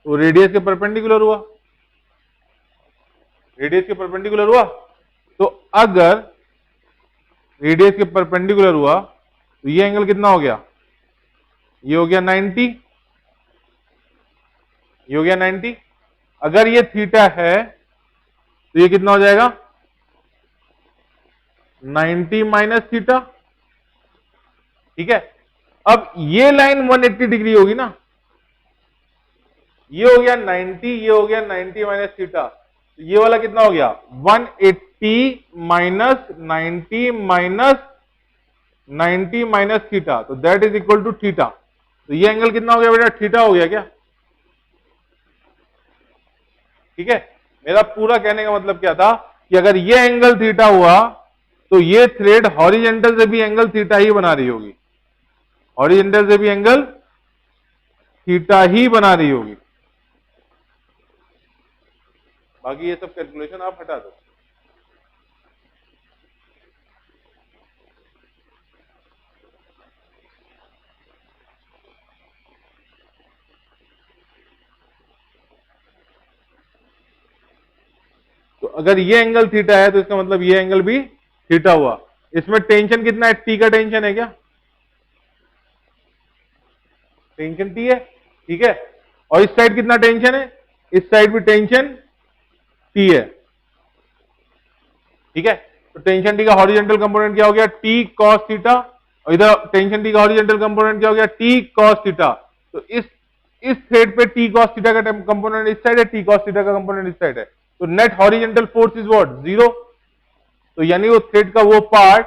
तो रेडियस के परपेंडिकुलर हुआ, रेडियस के परपेंडिकुलर हुआ। तो अगर रेडियस के परपेंडिकुलर हुआ तो ये एंगल कितना हो गया, ये हो गया 90, ये हो गया 90। अगर ये थीटा है तो ये कितना हो जाएगा, 90 माइनस थीटा, ठीक है। अब ये लाइन 180 डिग्री होगी ना, ये हो गया 90, ये हो गया 90 माइनस थीटा, तो ये वाला कितना हो गया 180 माइनस 90 माइनस 90 माइनस थीटा, तो that is equal to theta. तो ये एंगल कितना हो गया बेटा, थीटा हो गया क्या, ठीक है। मेरा पूरा कहने का मतलब क्या था कि अगर ये एंगल थीटा हुआ तो ये थ्रेड हॉरिजेंटल से भी एंगल थीटा ही बना रही होगी, हॉरिजेंटल से भी एंगल थीटा ही बना रही होगी। बाकी ये सब कैलकुलेशन आप हटा दो। अगर ये एंगल थीटा है तो इसका मतलब ये एंगल भी थीटा हुआ। इसमें टेंशन कितना है? टी का टेंशन है क्या? टेंशन टी है, ठीक है। और इस साइड कितना टेंशन है? इस साइड भी टेंशन टी है, ठीक है। तो टेंशन टी का हॉरिजॉन्टल कंपोनेंट क्या हो गया? T cos theta. और इधर टेंशन टी का हॉरिजॉन्टल कंपोनेंट क्या हो गया? T cos theta. तो इस थ्रेड पे टी कॉस थीटा का कंपोनेंट इस साइड है, टी कॉस थीटा का कंपोनेंट इस साइड है। तो net horizontal force is what? 0। तो यानी वो थ्रेड का वो पार्ट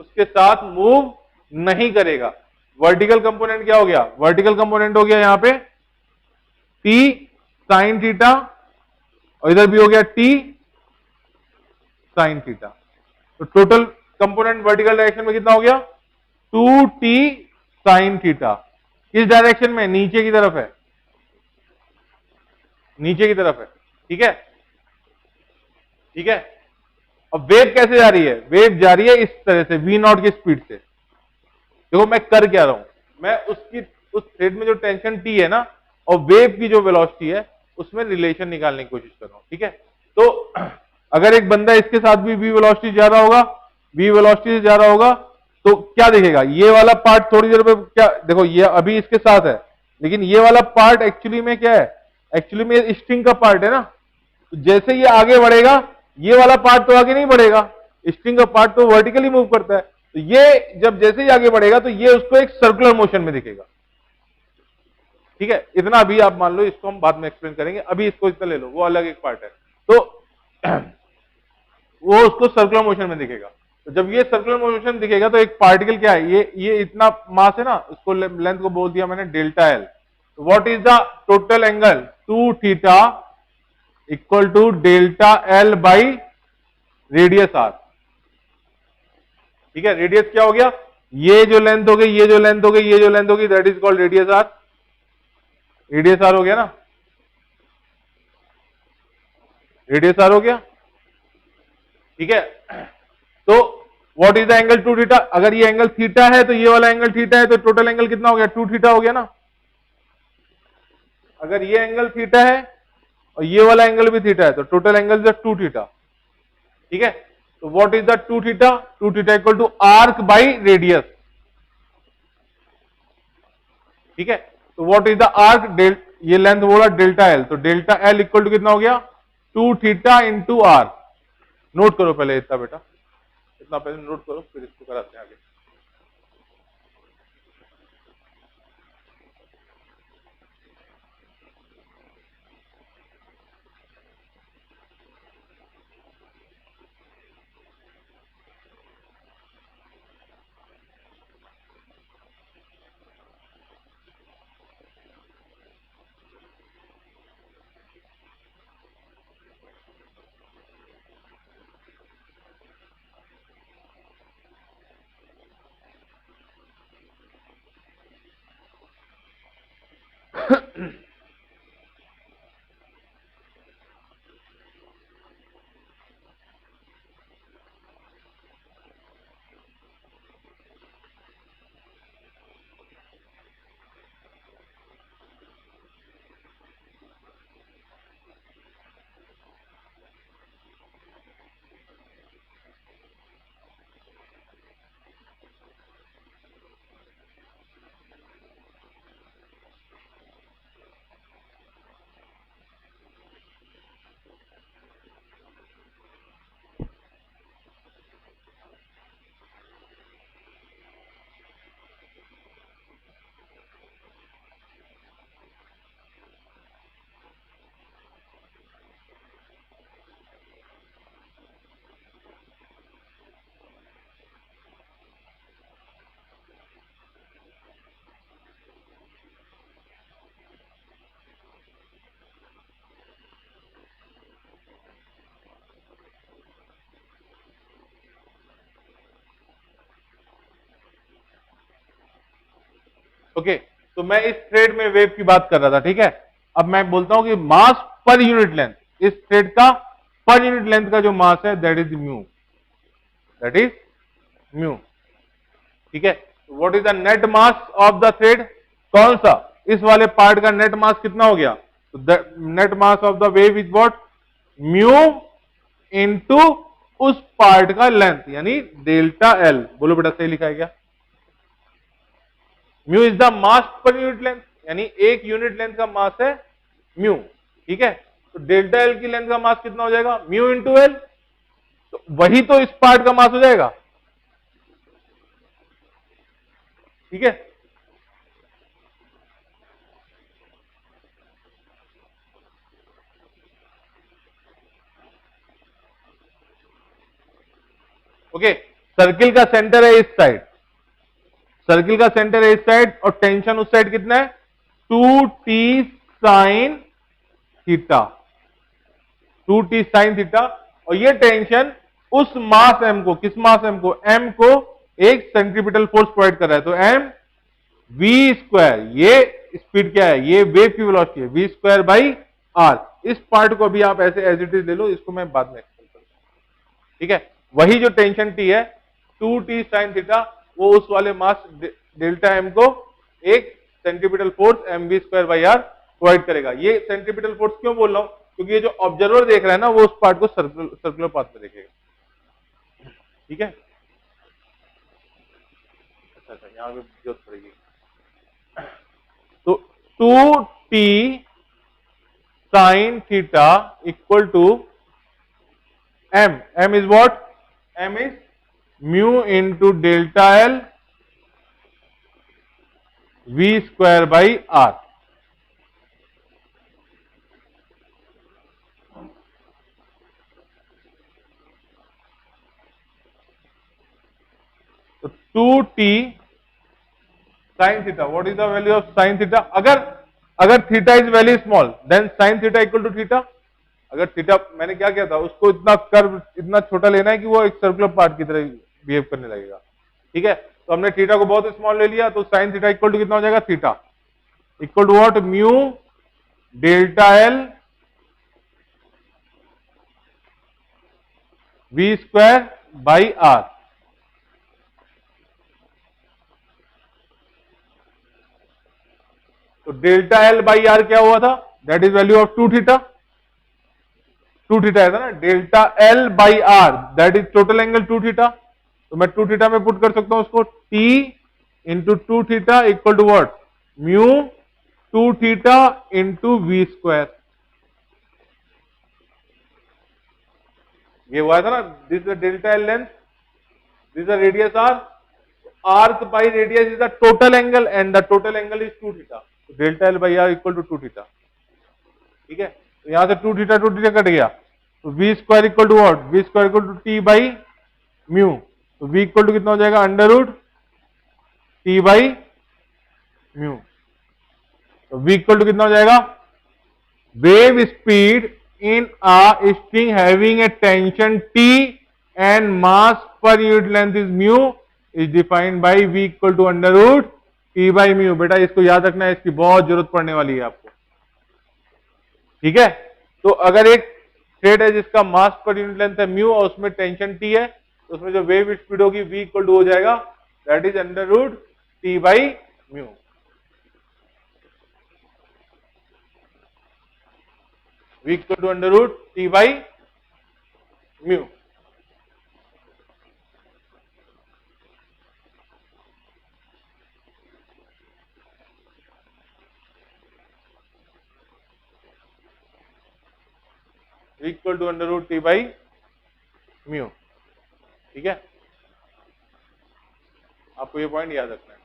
उसके साथ मूव नहीं करेगा। वर्टिकल कंपोनेंट क्या हो गया? वर्टिकल कंपोनेंट हो गया यहां पे टी साइन थीटा, और इधर भी हो गया टी साइन थीटा। तो टोटल कंपोनेंट वर्टिकल डायरेक्शन में कितना हो गया? 2t sine theta. किस डायरेक्शन में? नीचे की तरफ है, नीचे की तरफ है, ठीक है, ठीक है। अब वेव कैसे जा रही है? वेव जा रही है इस तरह से, v नॉट की स्पीड से। देखो मैं कर क्या रहा हूं, मैं उस थ्रेड में जो टेंशन t है ना, और वेव की जो वेलोसिटी है, उसमें रिलेशन निकालने की कोशिश कर रहा हूं, ठीक है। तो अगर एक बंदा इसके साथ भी v वेलोसिटी जा रहा होगा, v वेलोसिटी से जा रहा होगा, तो क्या दिखेगा? ये वाला पार्ट थोड़ी देर में क्या, देखो ये अभी इसके साथ है, लेकिन ये वाला पार्ट एक्चुअली में क्या है? एक्चुअली में स्ट्रिंग का पार्ट है ना। तो जैसे ये आगे बढ़ेगा, ये वाला पार्ट तो आगे नहीं बढ़ेगा, स्ट्रिंग का पार्ट तो वर्टिकली मूव करता है। तो ये जब जैसे ही आगे बढ़ेगा तो ये उसको एक सर्कुलर मोशन में दिखेगा, ठीक है। इतना अभी आप मान लो, इसको हम बाद में एक्सप्लेन करेंगे, अभी इसको इतना ले लो, वो अलग एक पार्ट है। तो वो उसको सर्कुलर मोशन में दिखेगा। तो जब ये सर्कुलर मोशन दिखेगा तो एक पार्टिकल क्या है? ये इतना मास है ना, उसको लेंथ को बोल दिया मैंने delta l. What is the total angle? 2 theta equal to delta l by radius r, ठीक है। रेडियस क्या हो गया? ये जो लेंथ हो गई, ये जो लेंथ हो गई, ये जो लेंथ हो गई, that is called radius r. Radius r हो गया ना, रेडियस आर हो गया, ठीक है। तो what is the angle 2 theta? अगर ये एंगल थीटा है तो ये वाला एंगल थीटा है, तो टोटल एंगल कितना हो गया? 2 थीटा हो गया ना। अगर ये एंगल थीटा है और ये वाला एंगल भी थीटा है, तो टोटल एंगल इज 2 थीटा, ठीक है। तो what is the 2 theta? 2 theta equal to arc by radius, ठीक है। तो व्हाट इज द आर्क? ये लेंथ बोला डेल्टा एल, तो डेल्टा एल इक्वल टू कितना हो गया? 2 थीटा इंटू आर। नोट करो पहले इतना बेटा, इतना पहले नोट करो, फिर इसको कराते हैं आगे। ओके, तो मैं इस थ्रेड में वेव की बात कर रहा था, ठीक है। अब मैं बोलता हूं कि मास पर यूनिट लेंथ, इस थ्रेड का पर यूनिट लेंथ का जो मास है that is mu, that is mu, ठीक है। What is the net mass of the thread? कौन सा? इस वाले पार्ट का नेट मास कितना हो गया? तो net mass of the wave is what? Mu into उस पार्ट का लेंथ यानी डेल्टा एल। बोलो बेटा सही लिखा है क्या? Mu is the mass per unit length, यानी एक यूनिट लेंथ का मास है म्यू। ठीक है, तो डेल्टा एल की लेंथ का मास कितना हो जाएगा? Mu into L. तो वही तो इस पार्ट का मास हो जाएगा। ठीक है, ओके। सर्किल का सेंटर है इस साइड, सर्किल का सेंटर है इस साइड, और टेंशन उस साइड कितना है? 2t sine theta, 2t sine theta. और ये टेंशन उस मास m को, किस मास m को? m को एक सेंट्रीपिटल फोर्स प्रोवाइड कर रहा है। तो m v स्क्वायर, ये स्पीड क्या है? ये वेव की वेलोसिटी है, v स्क्वायर बाई आर। इस पार्ट को भी आप ऐसे एज इट इज ले लो, इसको मैं बाद में एक्सप्लेन करूंगा। ठीक है, वही जो टेंशन t है 2t साइन थीटा, वो उस वाले मास डेल्टा m को एक centripetal force m v square by r provide करेगा। ये सेंट्रीपिटल फोर्स क्यों बोल रहा हूं? क्योंकि ये जो ऑब्जर्वर देख रहा है ना, वो उस पार्ट को सर्कुलर पाथ में देखेगा। ठीक है, अच्छा अच्छा, यहां पे जरूरत पड़ेगी। तो 2t sine theta equal to m is what? m is mu into delta l v square by r. तो 2t sine theta, what is the value of sine theta? अगर theta is very small then sine theta equal to theta. अगर theta, मैंने क्या किया था, उसको इतना curve इतना छोटा लेना है कि वो एक सर्कुलर पार्ट की तरह बिहेव करने लगेगा। ठीक है, तो हमने थीटा को बहुत स्मॉल ले लिया, तो साइन थीटा इक्वल टू कितना हो जाएगा? Theta equal to what? Mu delta l v square by r. तो डेल्टा एल बाई आर क्या हुआ था? That is value of 2 theta. 2 theta है ना, delta l by r that is total angle 2 theta. तो मैं 2 थीटा में put कर सकता हूं उसको, t into 2 theta equal to what? Mu 2 theta into v square. ये हुआ था ना, this the delta l length, this the radius r, arc by radius is the total angle and the total angle is 2 theta. तो delta l by r equal to 2 theta. ठीक है, तो यहां से 2 थीटा कट गया, तो v square equal to what? V square equal to t by mu. तो v equal to कितना हो जाएगा? Under root t by mu. तो वी इक्वल टू कितना हो जाएगा? Wave speed in a string having a tension T and mass per unit length is mu is defined by V equal to under root T by mu। बेटा इसको याद रखना है, इसकी बहुत जरूरत पड़ने वाली है आपको। ठीक है, तो अगर एक थ्रेड है जिसका मास पर यूनिट लेंथ है म्यू और उसमें टेंशन T है, तो उसमें जो वेव स्पीड होगी V इक्वल टू हो जाएगा that is under root T by mu. V equal to under root T by mu। V equal to under root T by mu। ठीक है, आपको ये पॉइंट याद रखना है।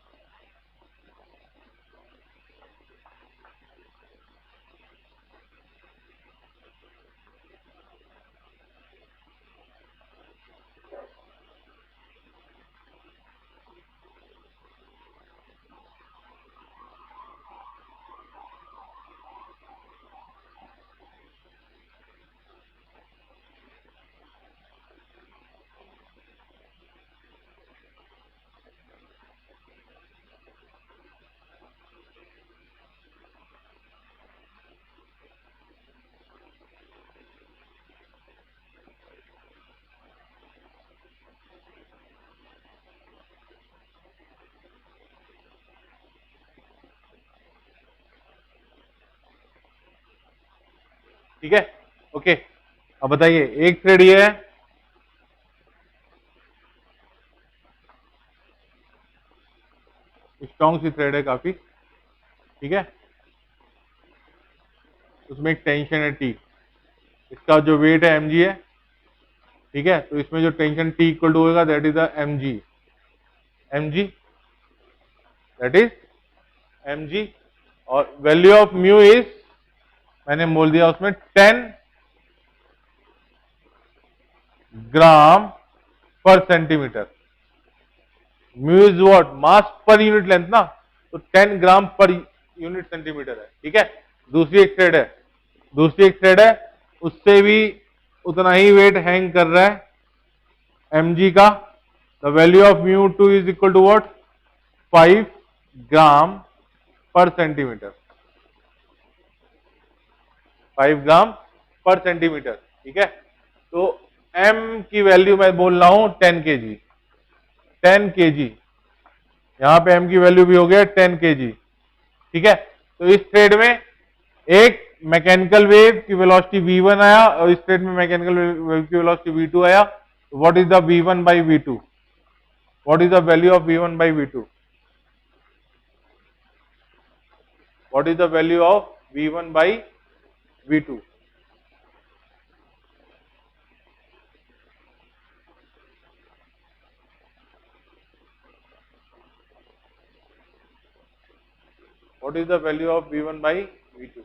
ठीक है, ओके। अब बताइए, एक थ्रेड ये है, स्ट्रॉन्ग सी थ्रेड है काफी, ठीक है, उसमें एक टेंशन है टी, इसका जो वेट है mg है, ठीक है, तो इसमें जो टेंशन टी इक्वल टू होगा that is the mg, mg that is mg, और वैल्यू ऑफ म्यू इज, मैंने बोल दिया उसमें 10 ग्राम पर centimetre. Mu is what, mass per unit length ना, तो 10 ग्राम पर यूनिट सेंटीमीटर है, ठीक है। दूसरी एक थ्रेड है, दूसरी एक थ्रेड है, उससे भी उतना ही वेट हैंग कर रहा है mg का। The value of mu two is equal to what, 5 gram पर सेंटीमीटर, 5 ग्राम पर सेंटीमीटर, ठीक है। तो m की वैल्यू मैं बोल रहा हूं 10 kg, 10 kg, यहां पे m की वैल्यू भी हो गया 10 kg, ठीक है। तो इस थ्रेड में एक मैकेनिकल वेव की वेलोसिटी v1 आया और इस थ्रेड में मैकेनिकल वेव की वेलोसिटी v2 आया। What is the v1 by v2, what is the value of v1 by v2, what is the value of v1 by v2? What is the value of V1 by V2?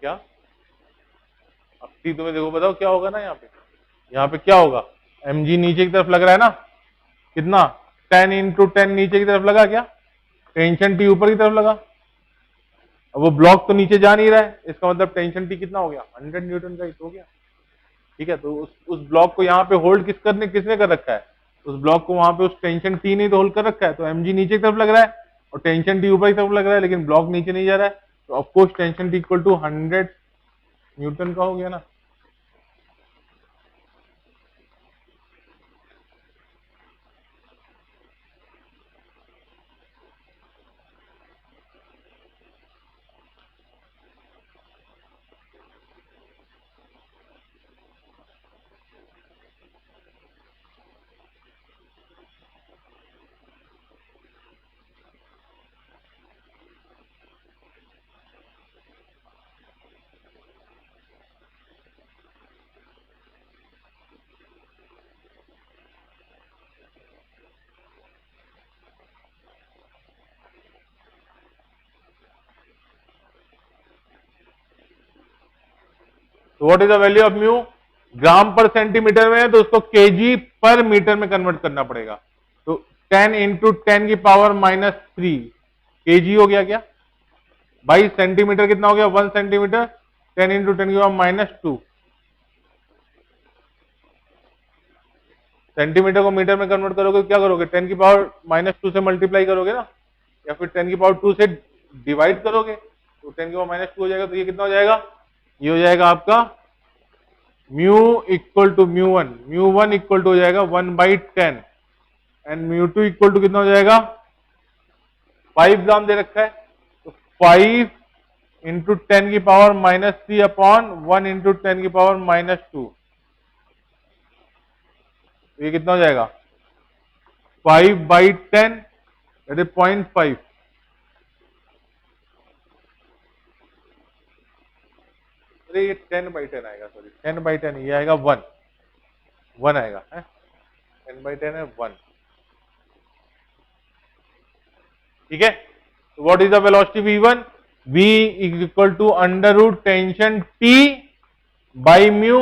क्या अब T तुम्हें देखो, बताओ क्या होगा ना, यहाँ पे क्या होगा, mg नीचे की तरफ लग रहा है ना, कितना 10 इंटू 10 नीचे की तरफ लगा, क्या टेंशन टी ऊपर की तरफ लगा। अब वो ब्लॉक तो नीचे जा नहीं रहा है, इसका मतलब टेंशन टी कितना हो गया, 100 न्यूटन का ही हो गया, ठीक है। तो उस ब्लॉक को यहाँ पे होल्ड किसने कर रखा है, उस ब्लॉक को वहां पे उस टेंशन टी ने तो होल्ड कर रखा है। तो mg नीचे की तरफ लग रहा है और टेंशन टी ऊपर की तरफ लग रहा है, लेकिन ब्लॉक नीचे नहीं जा रहा है, तो of course tension t equal to 100 newton का हो गया ना। तो what is the value of mu, gram पर सेंटीमीटर में है तो उसको केजी पर मीटर में कन्वर्ट करना पड़ेगा। तो 10 इंटू 10 की पावर -3 केजी हो गया क्या, बाई सेंटीमीटर कितना हो गया 1 सेंटीमीटर, 10 इंटू 10 की पावर -2, सेंटीमीटर को मीटर में कन्वर्ट करोगे क्या करोगे, 10 की पावर -2 से मल्टीप्लाई करोगे ना, या फिर 10 की पावर 2 से डिवाइड करोगे, तो 10 की पावर -2 हो जाएगा। तो ये कितना हो जाएगा, ये हो जाएगा आपका mu equal to mu one equal to हो जाएगा 1/10 and mu two equal to कितना हो जाएगा 5 ग्राम दे रखा है, तो 5 इंटू 10 की पावर -3 अपॉन 1 इंटू 10 की पावर -2, तो ये कितना हो जाएगा 5/10 दैट इज 0.5, अरे ये 10/10 आएगा, सॉरी 10/10, ये आएगा 1 आएगा है, 10/10 है 1, ठीक है। तो what is the velocity v1, v is equal to under root tension t by mu,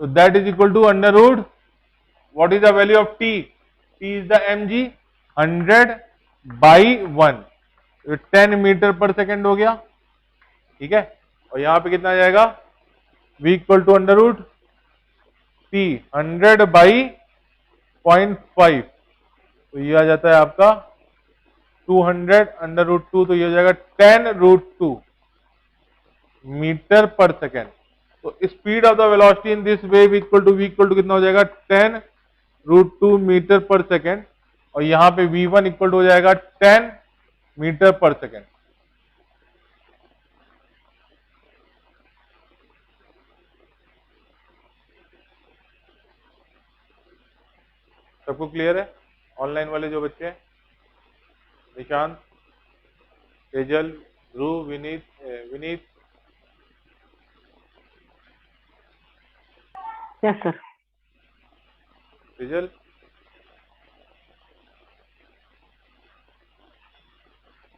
तो that is equal to under root, what is the value of t, t is the mg 100/1, 10 metre पर second हो गया, ठीक है। और यहां पे कितना आ जाएगा v equal to under root t 100/0.5, तो ये आ जाता है आपका 200 अंडर रूट 2, तो ये हो जाएगा 10 रूट 2 मीटर पर सेकेंड। तो speed of the velocity in this wave equal to कितना हो जाएगा 10 रूट 2 मीटर पर सेकेंड, और यहां पे v1 इक्वल टू हो जाएगा 10 मीटर पर सेकेंड। सबको क्लियर है? ऑनलाइन वाले जो बच्चे हैं, Nishant, Tejal, Dhruv, Vineet, yes sir. Tejal,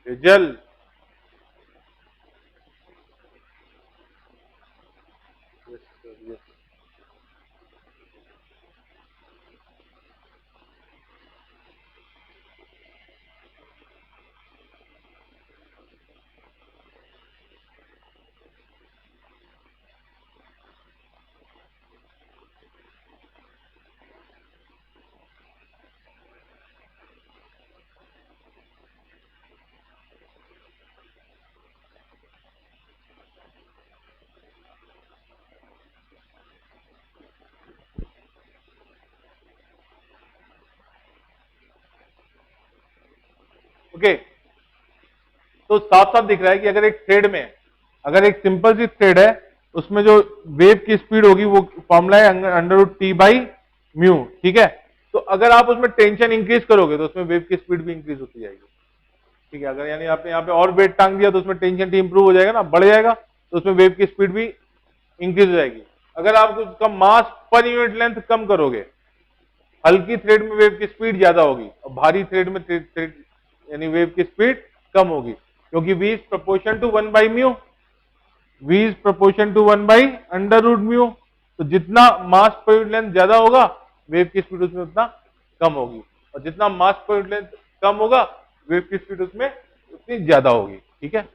Tejal, yes, sir, yes. Okay, तो साफ साफ दिख रहा है कि अगर एक थ्रेड में, अगर एक सिंपल सी थ्रेड है, उसमें जो वेव की स्पीड होगी वो फॉर्मूला है under root t by mu, ठीक है। तो अगर आप उसमें टेंशन इंक्रीज करोगे तो उसमें वेव की स्पीड भी इंक्रीज होती जाएगी, ठीक है। अगर यानी आपने यहाँ पे और वेट टांग दिया तो उसमें टेंशन टी इंप्रूव हो जाएगा ना, बढ़ जाएगा, तो उसमें वेव की स्पीड भी इंक्रीज हो जाएगी। अगर आप उसका मास पर यूनिट लेंथ कम करोगे, हल्की थ्रेड में वेव की स्पीड ज्यादा होगी और भारी थ्रेड में यानी वेव की स्पीड कम होगी, क्योंकि v is proportion to 1 by mu, v is proportion to 1 by under root mu. तो जितना मास पर यूनिट लेंथ ज्यादा होगा, वेव की स्पीड उसमें उतना कम होगी, और जितना मास पर यूनिट लेंथ कम होगा, वेव की स्पीड उसमें उतनी ज्यादा होगी, ठीक है।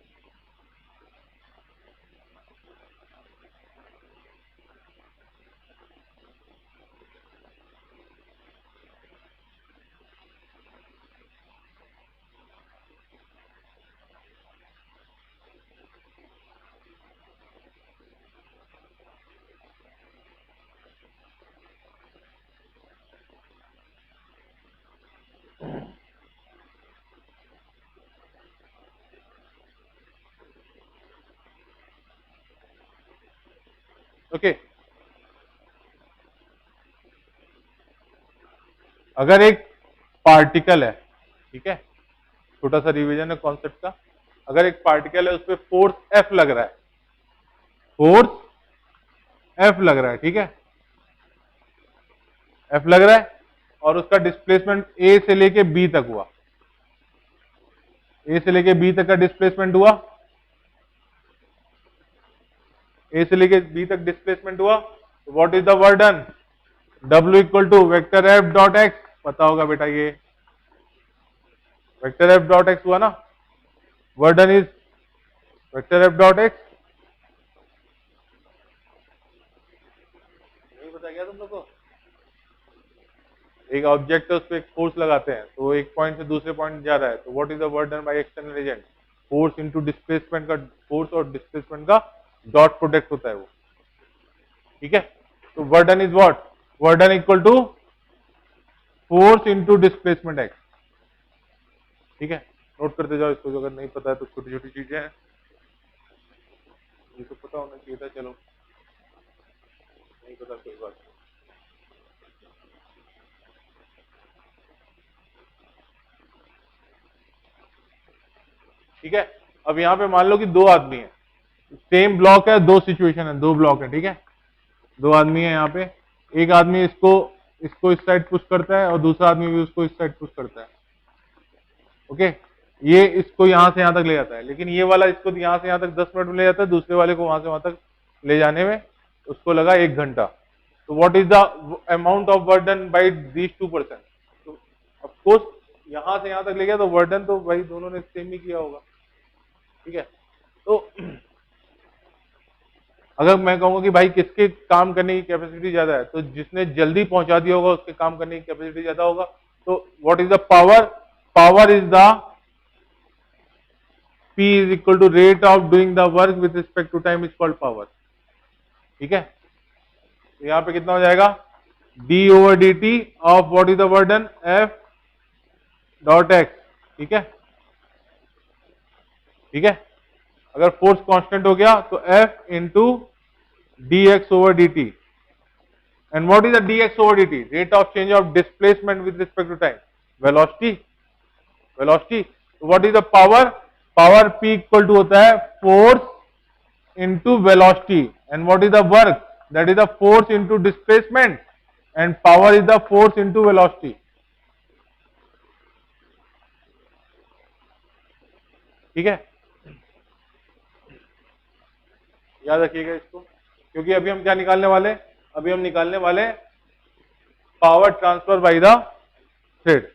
ओके, अगर एक पार्टिकल है, ठीक है, छोटा सा रिवीजन है कॉन्सेप्ट का। अगर एक पार्टिकल है, उस पर फोर्स F लग रहा है, फोर्स F लग रहा है, ठीक है, F लग रहा है, और उसका डिस्प्लेसमेंट A से लेके B तक हुआ, A से लेके B तक का डिस्प्लेसमेंट हुआ, A से लेके B तक डिस्प्लेसमेंट हुआ। तो what is the work done? W equal to vector F dot x, पता होगा बेटा, ये वेक्टर F डॉट एक्स हुआ ना, work done is vector F dot x. नहीं पता क्या तुम लोग को? एक ऑब्जेक्ट है, उस पर एक फोर्स लगाते हैं, तो एक पॉइंट से दूसरे पॉइंट जा रहा है, तो what is the work done by external agent? Force into displacement का, फोर्स और डिस्प्लेसमेंट का डॉट प्रोडक्ट होता है वो, ठीक है। तो work done is what? Work done equal to force into displacement x, ठीक है। नोट करते जाओ इसको, अगर नहीं पता है तो छोटी छोटी चीजें हैं, ये तो पता होना चाहिए था, चलो नहीं पता कोई बात नहीं। ठीक है, अब यहां पे मान लो कि दो आदमी है, सेम ब्लॉक है, दो सिचुएशन है, दो ब्लॉक है, ठीक है, दो आदमी है यहाँ पे। एक आदमी इसको इसको इस साइड पुश करता है और दूसरा आदमी भी उसको इस साइड पुश करता है, ओके। ये इसको यहां से यहां तक ले जाता है, लेकिन ये वाला इसको यहां से यहां तक 10 मिनट में ले जाता है, दूसरे वाले को वहां से वहां तक ले जाने में उसको लगा 1 घंटा। तो what is the amount of work done bye these 2 person? तो ऑफ कोर्स यहां से यहां तक ले गया, तो वर्क डन तो भाई दोनों ने सेम ही किया होगा, ठीक है। तो अगर मैं कहूंगा कि भाई किसके काम करने की कैपेसिटी ज्यादा है, तो जिसने जल्दी पहुंचा दिया होगा उसके काम करने की कैपेसिटी ज्यादा होगा। तो what is the power? Power is the P is equal to rate of doing the work with respect to time is called power. ठीक है, तो यहां पे कितना हो जाएगा, d over dt of what is the work done, F dot x. ठीक है, ठीक है, अगर फोर्स कांस्टेंट हो गया तो F into dx over dt. And what is the dx over dt? Rate of change of displacement with respect to time. Velocity. Velocity. So what is the power? Power P equal to होता है force into velocity. And what is the work? That is the force into displacement. And power is the force into velocity. ठीक है, याद रखिएगा इसको, क्योंकि अभी हम क्या निकालने वाले, अभी हम निकालने वाले power transfer by the thread.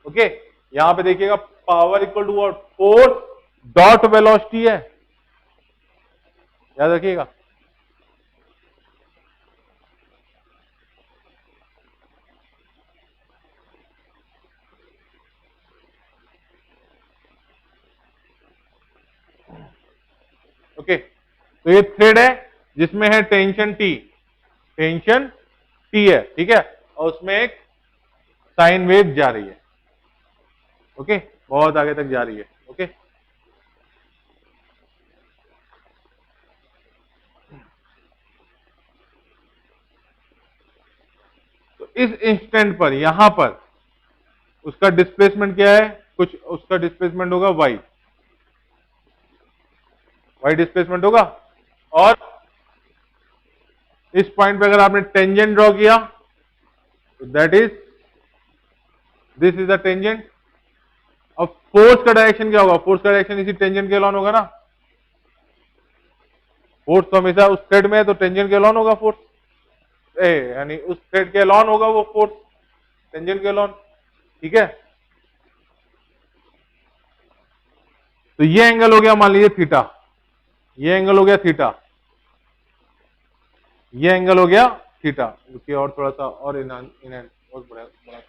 Okay, यहां पे देखिएगा power equal to what, force dot velocity है, याद रखिएगा. ओके, तो ये थ्रेड है जिसमें है टेंशन टी, टेंशन टी है, ठीक है, और उसमें एक साइन वेव जा रही है. ओके, बहुत आगे तक जा रही है. ओके, तो इस इंस्टेंट पर यहां पर उसका डिस्प्लेसमेंट क्या है, कुछ उसका डिस्प्लेसमेंट होगा वाई, वाई डिस्प्लेसमेंट होगा. और इस पॉइंट पे अगर आपने टेंजेंट ड्रॉ किया तो that is, this is the tangent. अब फोर्स का डायरेक्शन क्या होगा, फोर्स का डायरेक्शन इसी टेंजेंट के अलॉन होगा ना. फोर्स तो हमेशा उस थ्रेड में है तो टेंजेंट के अलॉन होगा फोर्स, यानी उस थ्रेड के अलॉन होगा वो फोर्स, टेंजेंट के अलॉन. ठीक है, तो ये एंगल हो गया मान लीजिए थीटा, ये एंगल हो गया थीटा, ये एंगल हो गया थीटा. देखिए और थोड़ा सा और इन बहुत बड़ा बड़ा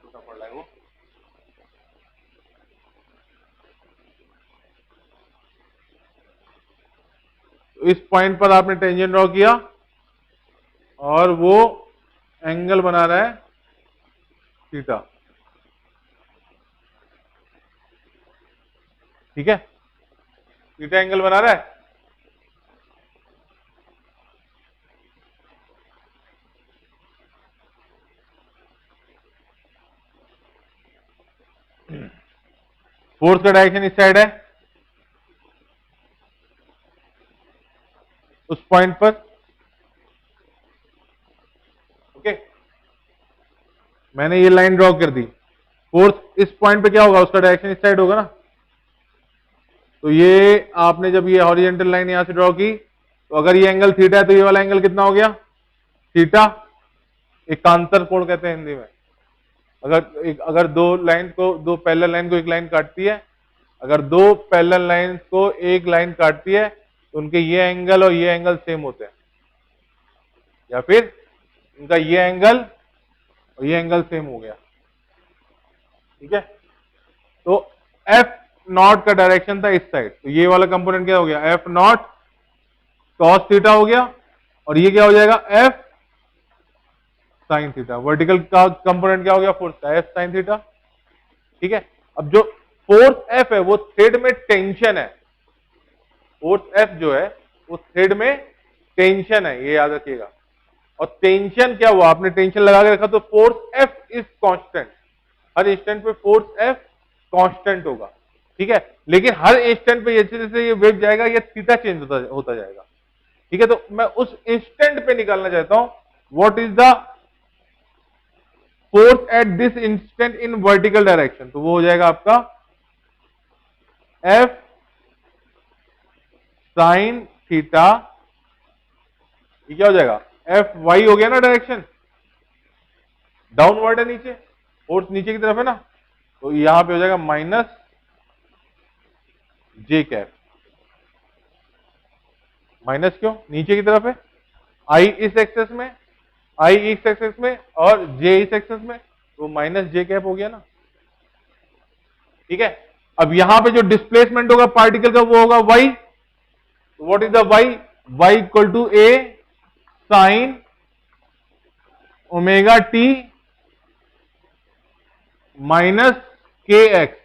छोटा पड़ रहा है वो. तो इस पॉइंट पर आपने टेंजेंट ड्रॉ किया और वो एंगल बना रहा है थीटा. ठीक है, थीटा एंगल बना रहा है. फोर्स का डायरेक्शन इस साइड है, उस पॉइंट पर. ओके, मैंने ये लाइन ड्रॉ कर दी, फोर्स इस पॉइंट पे क्या होगा, उसका डायरेक्शन इस साइड होगा ना. तो ये आपने जब ये हॉरिजॉन्टल लाइन यहां से ड्रॉ की तो अगर ये एंगल थीटा है तो ये वाला एंगल कितना हो गया, थीटा. एकांतर कोण कहते हैं हिंदी में. अगर दो लाइन को, दो पैरेलल लाइन को एक लाइन काटती है, अगर दो पैरेलल लाइन को एक लाइन काटती है तो उनके ये एंगल और ये एंगल सेम होते हैं, या फिर उनका ये एंगल और ये एंगल सेम हो गया. ठीक है, तो एफ नॉट का डायरेक्शन था इस साइड, तो ये वाला कंपोनेंट क्या हो गया, एफ नॉट कॉस थीटा हो गया, और ये क्या हो जाएगा, एफ साइन थीटा. वर्टिकल का कंपोनेंट क्या हो गया, फोर्स का, एफ साइन थीटा. ठीक है, अब जो फोर्स एफ है वो थ्रेड में टेंशन है, फोर्स एफ जो है वो थ्रेड में टेंशन है, ये याद रखिएगा. और टेंशन क्या हुआ, आपने टेंशन लगा के रखा तो force F is constant, her instant पे फोर्स एफ कांस्टेंट होगा. ठीक है, लेकिन हर इंस्टेंट पे जैसे जैसे ये वेव जाएगा ये थीटा चेंज होता जाएगा. ठीक है, तो मैं उस इंस्टेंट पे निकालना चाहता हूं what is the force at this instant in vertical direction. तो वो हो जाएगा आपका एफ साइन थीटा. ये क्या हो जाएगा, एफ वाई हो गया ना डायरेक्शन, डाउनवर्ड है नीचे, फोर्स नीचे की तरफ है ना, तो यहां पे हो जाएगा माइनस जे कैप. माइनस क्यों, नीचे की तरफ है, आई इस एक्सेस में, आई इस एक्सेस में और जे इस एक्सेस में, तो माइनस जे कैप हो गया ना. ठीक है, अब यहां पे जो डिस्प्लेसमेंट होगा पार्टिकल का वो होगा y। What is the y equal to a sine omega t minus k x.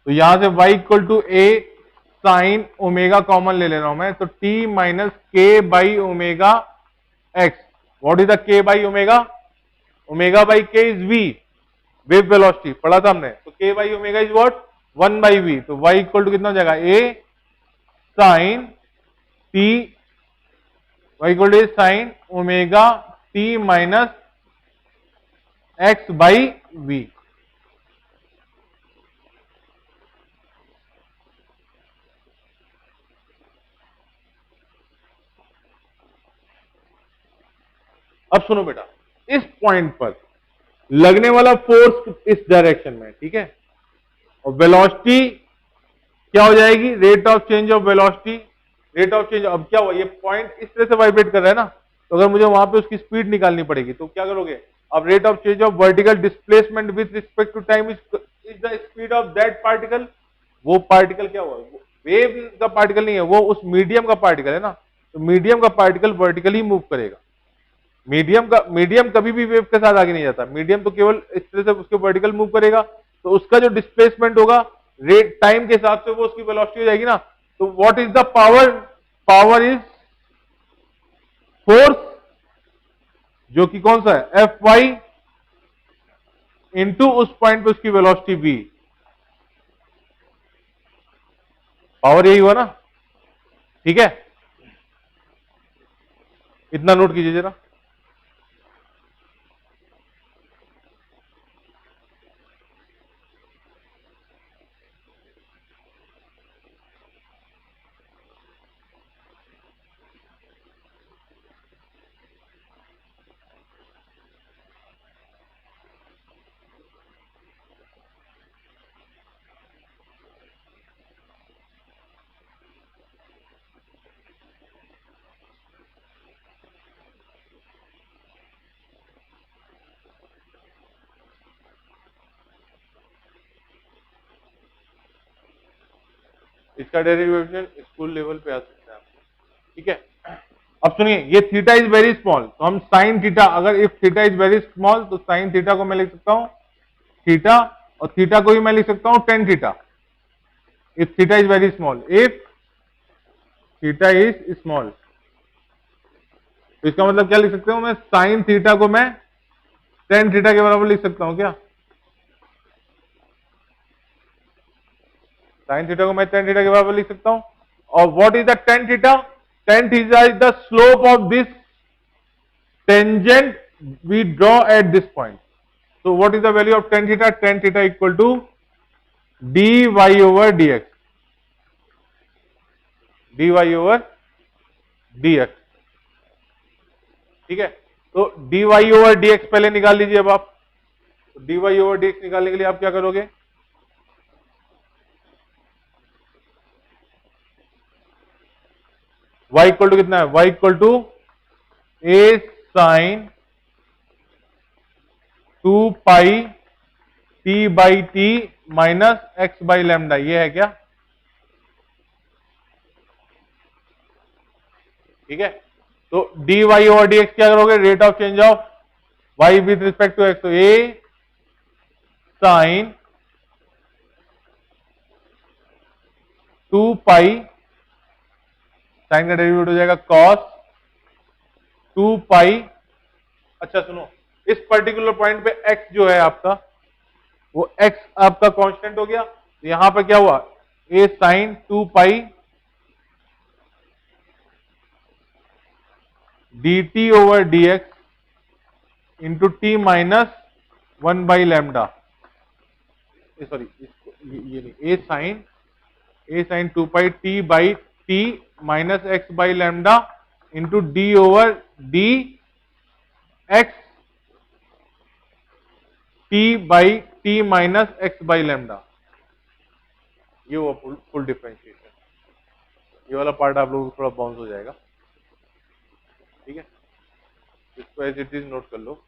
तो यहां से y equal to A sine omega common ले रहा हूं मैं, तो t minus k by omega x. What is the k by omega? Omega by k is v, wave velocity पढ़ा था हमने। तो k बाई ओमेगा इज व्हाट? 1 by v। तो y इक्वल टू कितना हो जाएगा? a sine t, y equal to sine omega t minus x by v। अब सुनो बेटा, इस पॉइंट पर लगने वाला फोर्स इस डायरेक्शन में, ठीक है, और वेलोसिटी क्या हो जाएगी? Rate of change of velocity. Rate of change, अब क्या हुआ, ये पॉइंट इस तरह से वाइब्रेट कर रहा है ना, तो अगर मुझे वहां पे उसकी स्पीड निकालनी पड़ेगी तो क्या करोगे? अब rate of change of vertical displacement with respect to time is the speed of that particle. वो पार्टिकल क्या हुआ? वेव का पार्टिकल नहीं है, वो उस मीडियम का पार्टिकल है ना, तो मीडियम का पार्टिकल वर्टिकली मूव करेगा। मीडियम कभी भी वेव के साथ आगे नहीं जाता, मीडियम तो केवल इस तरह से उसके वर्टिकल मूव करेगा, तो उसका जो डिस्प्लेसमेंट होगा रेट टाइम के हिसाब से वो उसकी वेलोसिटी हो जाएगी ना। तो what is the power? Power is force, जो कि कौन सा है? एफ वाई इंटू उस पॉइंट पे उसकी वेलोसिटी v। पावर यही हुआ ना, ठीक है, इतना नोट कीजिए जरा। इसका डेरिवेशन स्कूल लेवल पे आ सकता है, ठीक है। अब सुनिए, ये थीटा इज वेरी स्मॉल, तो हम साइन थीटा, अगर if theta is very small तो साइन थीटा को मैं लिख सकता हूं थीटा, और थीटा को ही मैं लिख सकता हूं tan theta. If theta is very small, if theta is small, तो इसका मतलब क्या लिख सकता हूं मैं? साइन थीटा को मैं टेन थीटा के बराबर लिख सकता हूं क्या? साइन थीटा को मैं टेन थीटा के बराबर लिख सकता हूं। और what is the tan theta? Tan theta is the slope of this tangent we draw at this point. So what is the value of tan theta? Tan theta equal to dy over dx, dy over dx, ठीक है। तो dy over dx पहले निकाल लीजिए। अब आप तो dy over dx निकालने के लिए आप क्या करोगे? y इक्वल टू कितना है? y equal to a sine 2 pi t by t minus x by lambda, ये है क्या? ठीक है। तो dy ओवर dx क्या करोगे? Rate of change of y with respect to x, तो a साइन 2 पाई, साइन का डेरिवेटिव हो जाएगा cos 2 पाई। अच्छा सुनो, इस पर्टिकुलर पॉइंट पे x जो है आपका, वो x आपका कांस्टेंट हो गया, तो यहां पर क्या हुआ? a sine 2 pi dt over dx into t minus 1 by lambda, sorry ये नहीं, a sine 2 pi t by t minus x by lambda into d over d x t by t minus x by lambda, ये हुआ full differentiation. ये वाला part आप लोगों को थोड़ा बाउंस हो जाएगा, ठीक है। इसको एज इट इज नोट कर लो।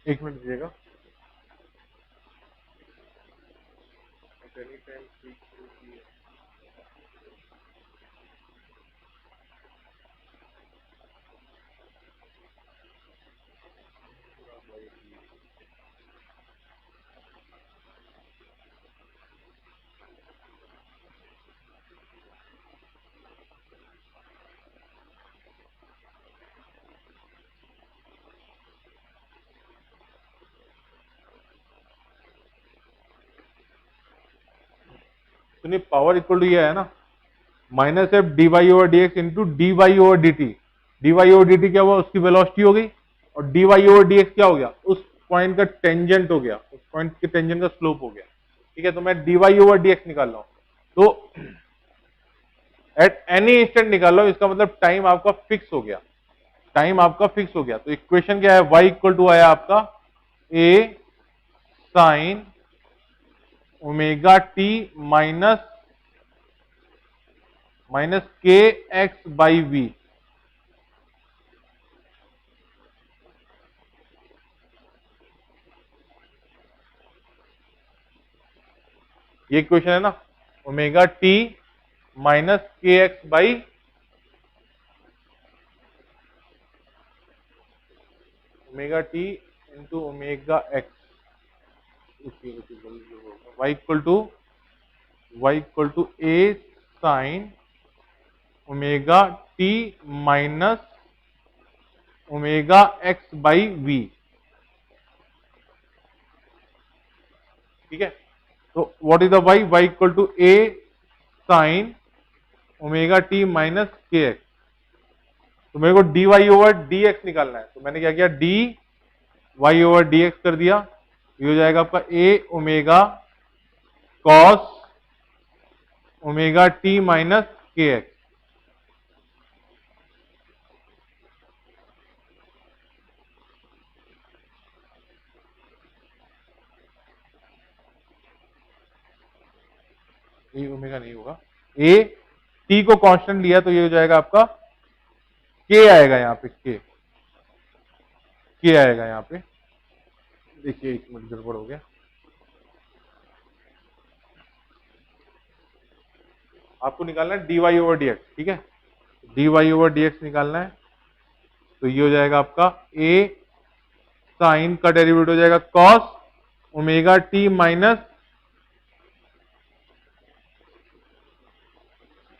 एक मिनट दीजिएगा। सुनिए, पावर इक्वल टू ये है ना, minus f d y over d x into d y over d t. D y over d t क्या हुआ, उसकी वेलोसिटी हो गई, और d y over d x क्या हो गया, उस पॉइंट का टेंजेंट हो गया, उस पॉइंट के टेंजेंट का स्लोप हो गया, ठीक है। तो मैं d y over d x निकाल रहा हूं, तो एट एनी इंस्टेंट निकाल रहा हूं, इसका मतलब टाइम आपका फिक्स हो गया, टाइम आपका फिक्स हो गया। तो इक्वेशन क्या है, y इक्वल टू आया आपका a sine omega t minus k x by v. ये इक्वेशन है ना, omega t minus k x by omega t into omega x, y equal to A sine omega t minus omega x by v, ठीक है। तो what is the y equal to A sine omega t minus k x. तो मेरे को d y over d x निकालना है, तो मैंने क्या किया, D y over d x कर दिया। ये हो जाएगा आपका a omega cos omega t minus k x. A omega नहीं होगा, ए टी को कांस्टेंट लिया तो ये हो जाएगा आपका के आएगा, यहाँ पे के आएगा यहाँ पे। देखिए एक मिनट गड़बड़ हो गया, आपको निकालना है d y over d x, ठीक है। D y over d x निकालना है, तो ये हो जाएगा आपका ए साइन का डेरिवेटिव हो जाएगा cos omega t minus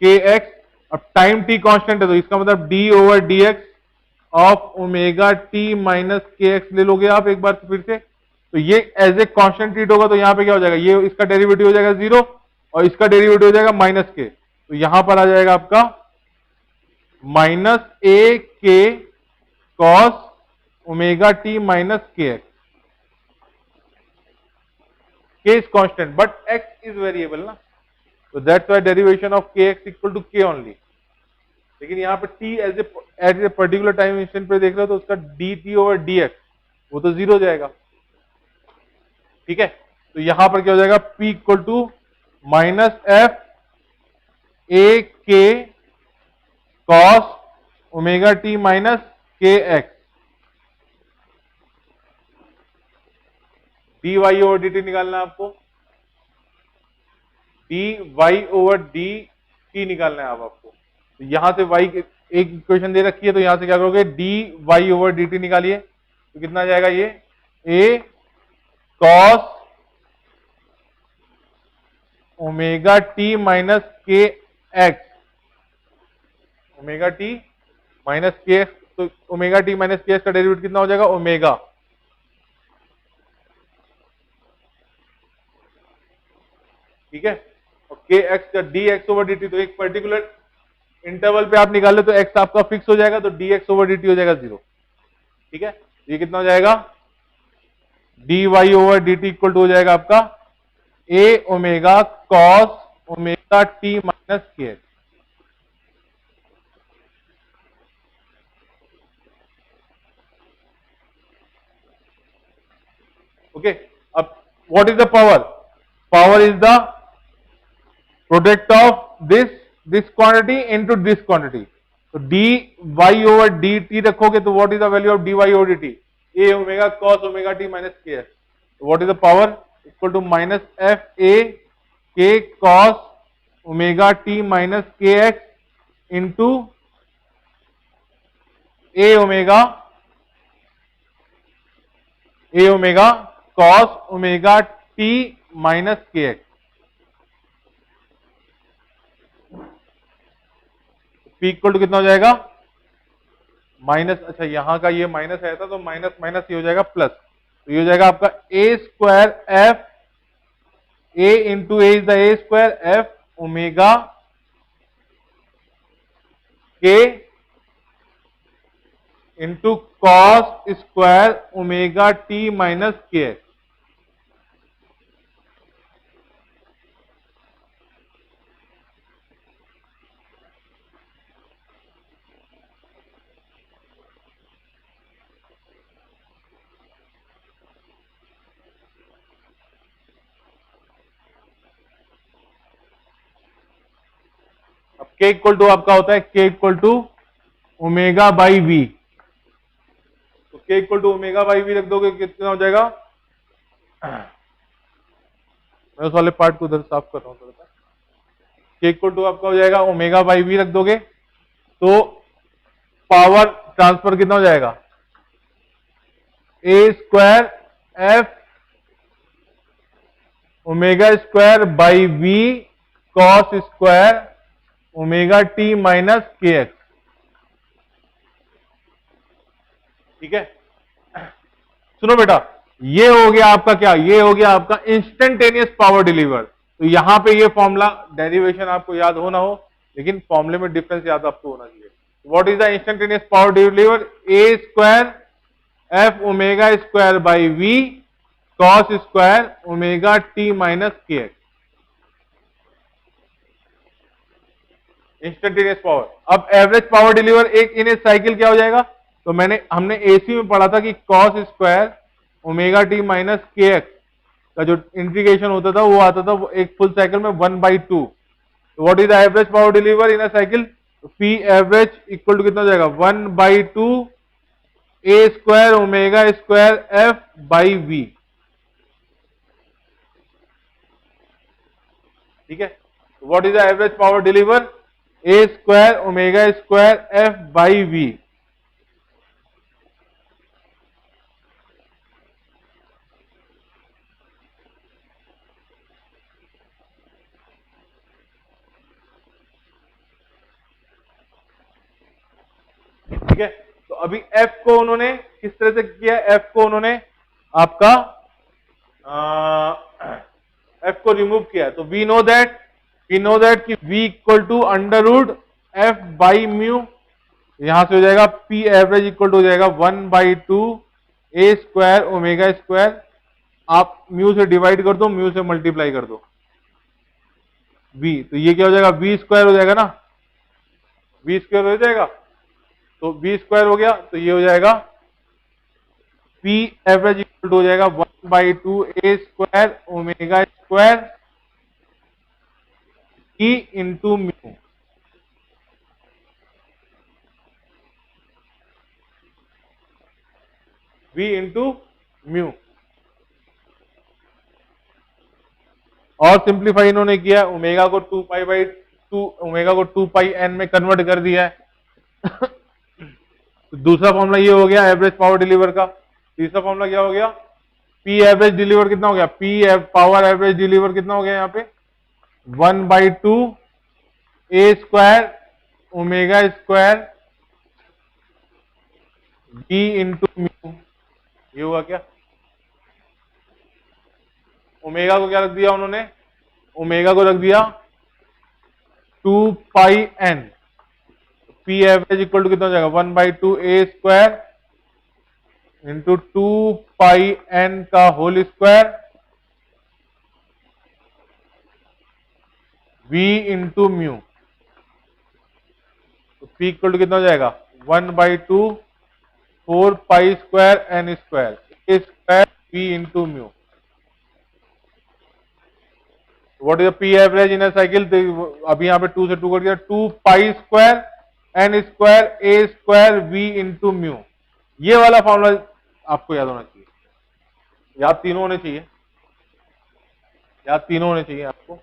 k x. अब टाइम टी कांस्टेंट है, तो इसका मतलब D over d x of omega t minus k x ले लोगे आप एक बार फिर से, तो ये एज ए कांस्टेंट ट्रीट होगा। तो यहां पे क्या हो जाएगा, ये इसका डेरिवेटिव हो जाएगा 0 और इसका डेरिवेटिव हो जाएगा माइनस के, तो यहां पर आ जाएगा आपका माइनस ए k cos omega t minus k x. के is constant but x is variable ना, so that's why derivation of kx equal to k only, लेकिन यहाँ पे t at a particular time instant पे देख रहे हो तो उसका dt ओवर dx वो तो जीरो जाएगा। ठीक है, तो यहां पर क्या हो जाएगा, p equal to minus f a k cos omega t minus k x d y over d t निकालना है आपको, d y over d t निकालना है आपको। तो यहां से y एक इक्वेशन दे रखी है तो यहां से क्या करोगे, d y over d t निकालिए तो कितना आ जाएगा, ये a cos omega t minus k x, omega t minus k x, तो omega t minus k x का डेरिवेटिव कितना हो जाएगा, ओमेगा। ठीक है, और के एक्स का D x over d T, तो एक पर्टिकुलर इंटरवल पे आप निकाले तो एक्स आपका फिक्स हो जाएगा, तो d x over d t हो जाएगा जीरो। ठीक है, ये कितना हो जाएगा, d y over d t equal to हो जाएगा आपका a omega cos omega t minus k x. Okay, अब what is the power, power is the product of this quantity into this quantity. तो d y over d t रखोगे तो what is the value of d y over d T, A omega cos omega t minus k x. What is the power, equal to minus f a k cos omega t minus k x into a omega cos omega t minus k x. P equal to कितना हो जाएगा, minus, अच्छा यहां का ये minus आया था तो माइनस माइनस ये हो जाएगा प्लस, तो ये हो जाएगा आपका a square f a into a is the a square f omega k into cos square omega t minus k x. अब k इक्वल टू आपका होता है k equal to omega by v, तो k equal to omega by v रख दोगे कितना हो जाएगा, मैं उस वाले पार्ट को उधर साफ कर रहा हूं थोड़ा सा। k इक्वल टू आपका हो जाएगा ओमेगा बाई वी रख दोगे तो पावर ट्रांसफर कितना हो जाएगा, a square f omega square by v cos square omega t minus k x. ठीक है, सुनो बेटा, ये हो गया आपका क्या, ये हो गया आपका इंस्टेंटेनियस पावर डिलीवर। तो यहां पे ये फॉर्मूला डेरिवेशन आपको याद हो ना हो, लेकिन फॉर्मूले में डिफरेंस याद आपको होना चाहिए। What is the instantaneous power deliver, a square f omega square by v cos square omega t minus k x, instantaneous power. अब एवरेज पावर डिलीवर एक इन ए साइकिल क्या हो जाएगा, तो हमने एसी में पढ़ा था कि cos square omega t minus k x का जो इंटीग्रेशन होता था वो आता था वो एक फुल साइकिल में 1/2। तो what is the average power deliver in a cycle, p average equal to कितना हो जाएगा, 1/2 a square omega square f by v. ठीक है, what is the average power deliver, a square omega square f by v. ठीक है, तो अभी F को उन्होंने किस तरह से किया, एफ को उन्होंने आपका एफ को रिमूव किया, तो वी नो दैट कि v equal to under root f by mu, यहां से हो जाएगा पी एवरेज इक्वल टू हो जाएगा 1/2 ए स्क्वायर ओमेगा स्क्वायर, आप म्यू से डिवाइड कर दो, म्यू से मल्टीप्लाई कर दो v, तो ये क्या हो जाएगा v स्क्वायर हो जाएगा ना, v स्क्वायर हो जाएगा, तो v स्क्वायर हो गया, तो ये हो जाएगा p एवरेज इक्वल टू हो जाएगा 1/2 a square omega square e into mu. v into mu. और सिंप्लीफाई इन्होंने किया, ओमेगा को 2 ओमेगा को 2 पाई एन में कन्वर्ट कर दिया है। तो दूसरा फॉर्मूला ये हो गया एवरेज पावर डिलीवर का। तीसरा फॉर्मूला क्या हो गया, पी एवरेज डिलीवर कितना हो गया, पी पावर एवरेज डिलीवर कितना हो गया यहाँ पे 1/2 a square omega square b into mu. ये हुआ क्या, ओमेगा को क्या रख दिया उन्होंने, ओमेगा को रख दिया 2 pi n, p average equal to कितना हो जाएगा 1/2 a square into 2 pi n का whole square v into mu. तो p इक्वल टू कितना हो जाएगा 1/2 4 pi square n square a square v into mu. What is the p average in a cycle, अभी यहाँ पे 2 से 2 कर दिया, 2 pi square n square a square v into mu. ये वाला फॉर्मूला आपको याद होना चाहिए, याद तीनों होने चाहिए, याद तीनों होने चाहिए आपको,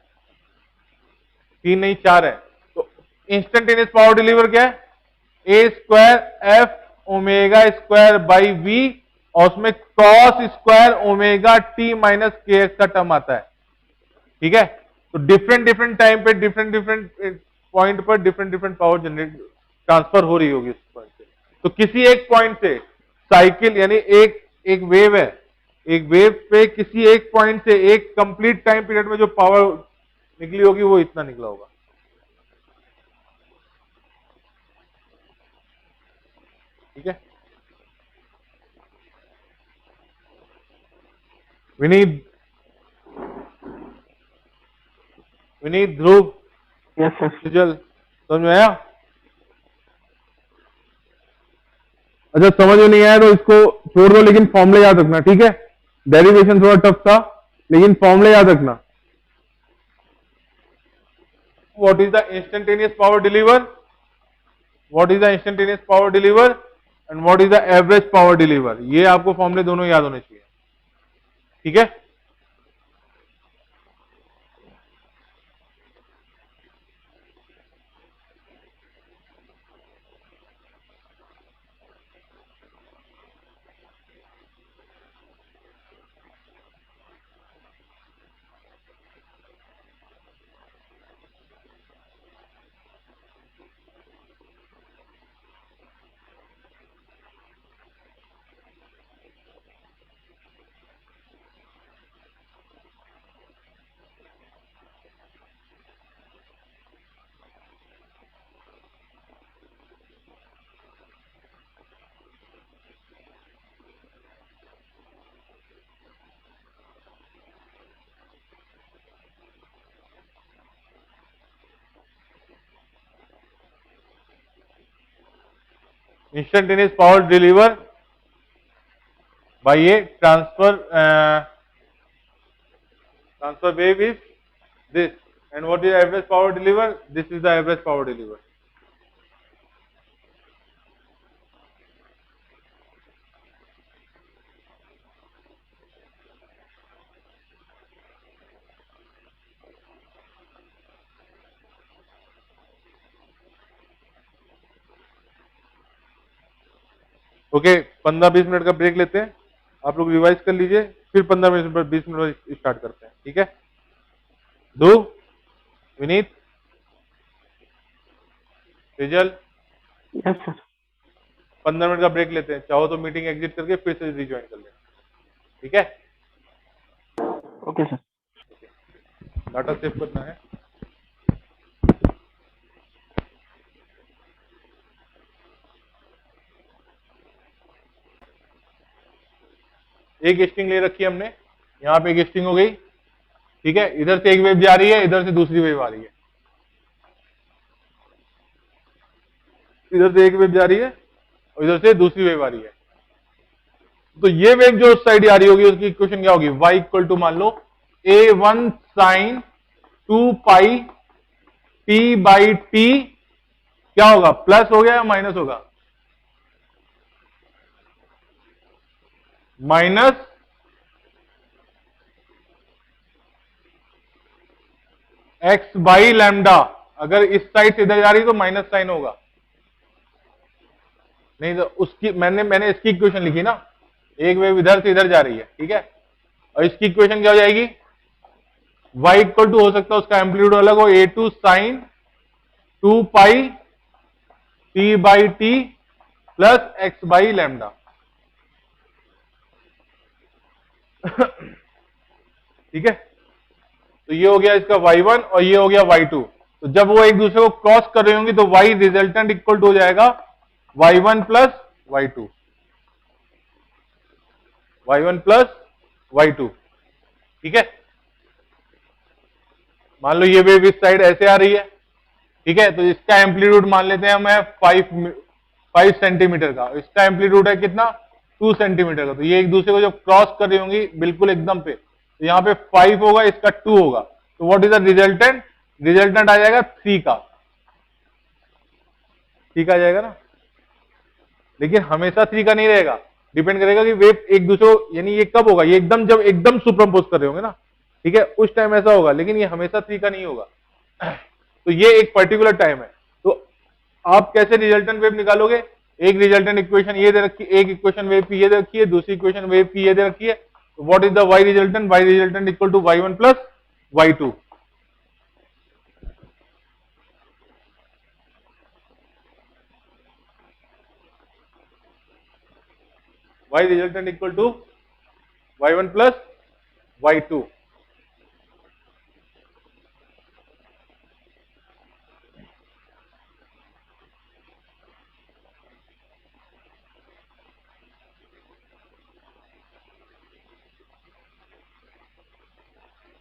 3 नहीं 4 है। तो इंस्टेंटेनियस पावर डिलीवर क्या है, a square f omega square by v, और उसमें cos square omega t minus k x का टर्म आता है। ठीक है, तो डिफरेंट डिफरेंट टाइम पे डिफरेंट डिफरेंट पॉइंट पर different different power generate transfer हो रही होगी उस पॉइंट से। तो किसी एक पॉइंट से साइकिल यानी एक वेव है, एक वेव पे किसी एक पॉइंट से एक कंप्लीट टाइम पीरियड में जो पावर निकली होगी वो इतना निकला होगा। ठीक है, विनीत ध्रुव यस सर। सुजल, समझ में आया? अच्छा समझ में नहीं आया तो इसको छोड़ दो, लेकिन फॉर्मूले याद रखना। ठीक है, डेरिवेशन थोड़ा टफ था लेकिन फॉर्मूले याद रखना। What is the instantaneous power deliver, what is the instantaneous power deliver and what is the average power deliver, ये आपको फॉर्मूले दोनों याद होने चाहिए। ठीक है, instantaneous power deliver by a transfer wave is this, and what is average power deliver, this is the average power deliver. Okay, 15-20 minute का ब्रेक लेते हैं, आप लोग रिवाइज कर लीजिए, फिर 15 मिनट पर 20 मिनट स्टार्ट करते हैं। ठीक है, ध्रुव, विनीत, रिजल, यस सर। 15 मिनट का ब्रेक लेते हैं, चाहो तो मीटिंग एग्जिट करके फिर से रिज्वाइन कर लें। ठीक है, ओके सर। डाटा सेव करना है। एक स्ट्रिंग ले रखी है हमने, यहाँ पे एक स्ट्रिंग हो गई। ठीक है, इधर से एक वेव जा रही है, इधर से दूसरी वेव आ रही है। इधर से एक वेव जा रही है और इधर से दूसरी वेव आ रही है। तो ये वेव जो उस साइड आ रही होगी उसकी इक्वेशन क्या होगी, y इक्वल टू मान लो a1 sine 2 pi t by t, क्या होगा, प्लस हो गया या माइनस होगा, माइनस x बाई लैम्डा। अगर इस साइड से इधर जा रही तो माइनस साइन होगा, नहीं तो उसकी मैंने इसकी इक्वेशन लिखी ना, एक वेव इधर से इधर जा रही है, ठीक है, और इसकी इक्वेशन क्या हो जाएगी, y इक्वल टू हो सकता है उसका एम्पलीट्यूड अलग हो, a2 sine 2 pi t by t plus x by lambda. ठीक है, तो ये हो गया इसका y1 और ये हो गया y2। तो जब वो एक दूसरे को क्रॉस कर रही होंगी तो y रिजल्टेंट इक्वल टू हो जाएगा y1 plus y2, y1 plus y2। ठीक है, मान लो ये वेव इस साइड ऐसे आ रही है, ठीक है, तो इसका एम्पलीट्यूड मान लेते हैं हमें 5 सेंटीमीटर का, इसका एम्पलीट्यूड है कितना, 2 सेंटीमीटर का। तो ये एक दूसरे को जब क्रॉस कर रही होंगी बिल्कुल एकदम पे, तो यहाँ पे 5 होगा, इसका 2 होगा, तो what is the resultant, resultant आ जाएगा 3 का, ठीक आ जाएगा ना। लेकिन हमेशा 3 का नहीं रहेगा, डिपेंड करेगा कि वेव एक दूसरे को, यानी ये कब होगा, ये एकदम जब एकदम सुपरइम्पोज कर रहे होंगे ना, ठीक है, उस टाइम ऐसा होगा, लेकिन ये हमेशा 3 का नहीं होगा। तो ये एक पर्टिकुलर टाइम है। तो आप कैसे रिजल्टेंट वेव निकालोगे, एक रिजल्टेंट इक्वेशन ये दे रखी है, एक इक्वेशन वेव की ये दे रखी है, दूसरी इक्वेशन वेव की ये दे रखी है। तो what is the y resultant, y resultant equal to y1 plus y2। y resultant equal to y1 plus y2।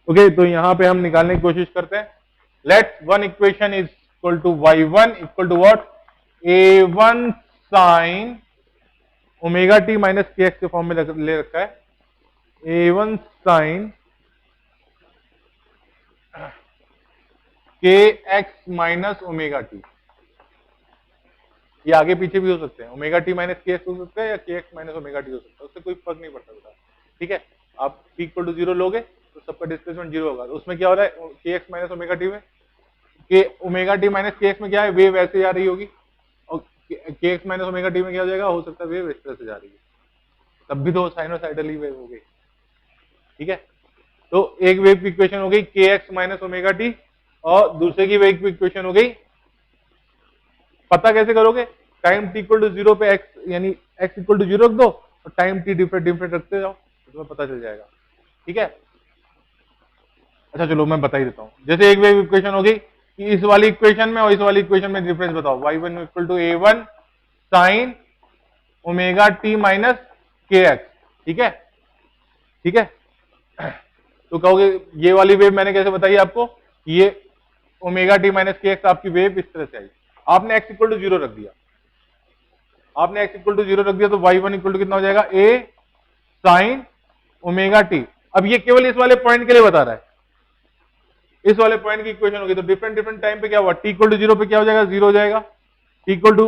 Okay, तो यहां पे हम निकालने की कोशिश करते हैं। Let one equation is equal to y1 equal to what, a1 sine omega t minus k x के फॉर्म में ले रखा है, a1 साइन के एक्स माइनस ओमेगा टी। ये आगे पीछे भी हो सकते हैं, omega t minus k x हो सकता है या के एक्स माइनस ओमेगा टी हो सकता है, उससे कोई फर्क नहीं पड़ता बेटा। ठीक है, आप टी इक्वल टू 0 लोगे तो सबका डिस्प्लेसमेंट 0 होगा। तो उसमें क्या हो रहा है, के एक्स माइनस ओमेगा टी में, के omega t minus k x में क्या है, वेव ऐसे जा रही होगी, और के एक्स माइनस ओमेगा टी में क्या हो जाएगा, हो सकता है वेव इस तरह से जा रही है, तब भी तो साइनोसाइडली वेव हो गई। ठीक है, तो एक वेव की इक्वेशन हो गई के एक्स माइनस ओमेगा टी, और दूसरे की वेव की इक्वेशन हो गई, पता कैसे करोगे, टाइम टी इक्वल टू 0 पे एक्स यानी एक्स इक्वल टू 0 रख दो और टाइम टी डिफरेंट रखते जाओ, तो तुम्हें पता चल जाएगा। ठीक है, अच्छा चलो मैं बता ही देता हूँ। जैसे एक वेव इक्वेशन होगी कि इस वाली इक्वेशन में और इस वाली इक्वेशन में डिफरेंस बताओ, y1 equal to a1 sine omega t minus k x. ठीक है, ठीक है, तो कहोगे ये वाली वेव मैंने कैसे बताई आपको, ये omega t minus k x आपकी वेव इस तरह से आई, आपने x इक्वल टू 0 रख दिया, आपने x इक्वल टू 0 रख दिया, तो y1 इक्वल टू कितना हो जाएगा, a साइन ओमेगा टी। अब ये केवल इस वाले पॉइंट के लिए बता रहा है, इस वाले पॉइंट की इक्वेशन होगी, तो डिफरेंट डिफरेंट टाइम पे क्या हुआ, t इक्वल टू 0 पे क्या हो जाएगा, 0 हो जाएगा, t इक्वल टू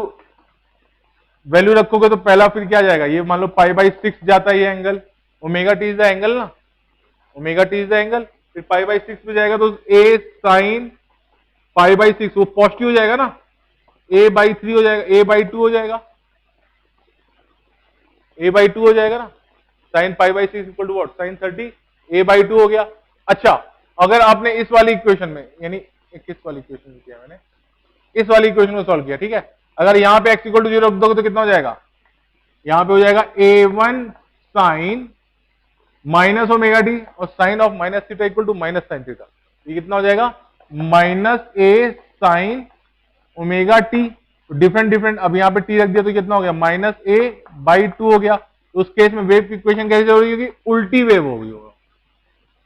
वैल्यू रखोगे तो पहला फिर क्या जाएगा, ये मान लो पाई बाई 6 जाता है ये angle, omega t is the angle ना, omega t is the angle, फिर पाई बाई 6 पे जाएगा तो a साइन पाई बाई 6 वो पॉजिटिव हो जाएगा ना, a बाई 3 हो जाएगा, a बाई 2 हो जाएगा, a बाई 2 हो जाएगा ना, sine pi by 6 equal to what, sine 30, a by 2 हो गया। अच्छा, अगर आपने इस वाली इक्वेशन में, यानी किस वाली इक्वेशन में किया मैंने, इस वाली इक्वेशन को सॉल्व किया, ठीक है, अगर यहां पे x इक्वल टू 0 रख दोगे तो कितना हो जाएगा, यहां पे हो जाएगा a1 sine minus omega t और sine of minus theta equal to minus sine theta, ये कितना हो जाएगा, minus a sine omega t, different different, अब यहां पे t रख दिया तो कितना हो गया, माइनस a बाई 2 हो गया। तो उस केस में वेव की इक्वेशन कैसे हो रही होगी, उल्टी वेव होगी होगा।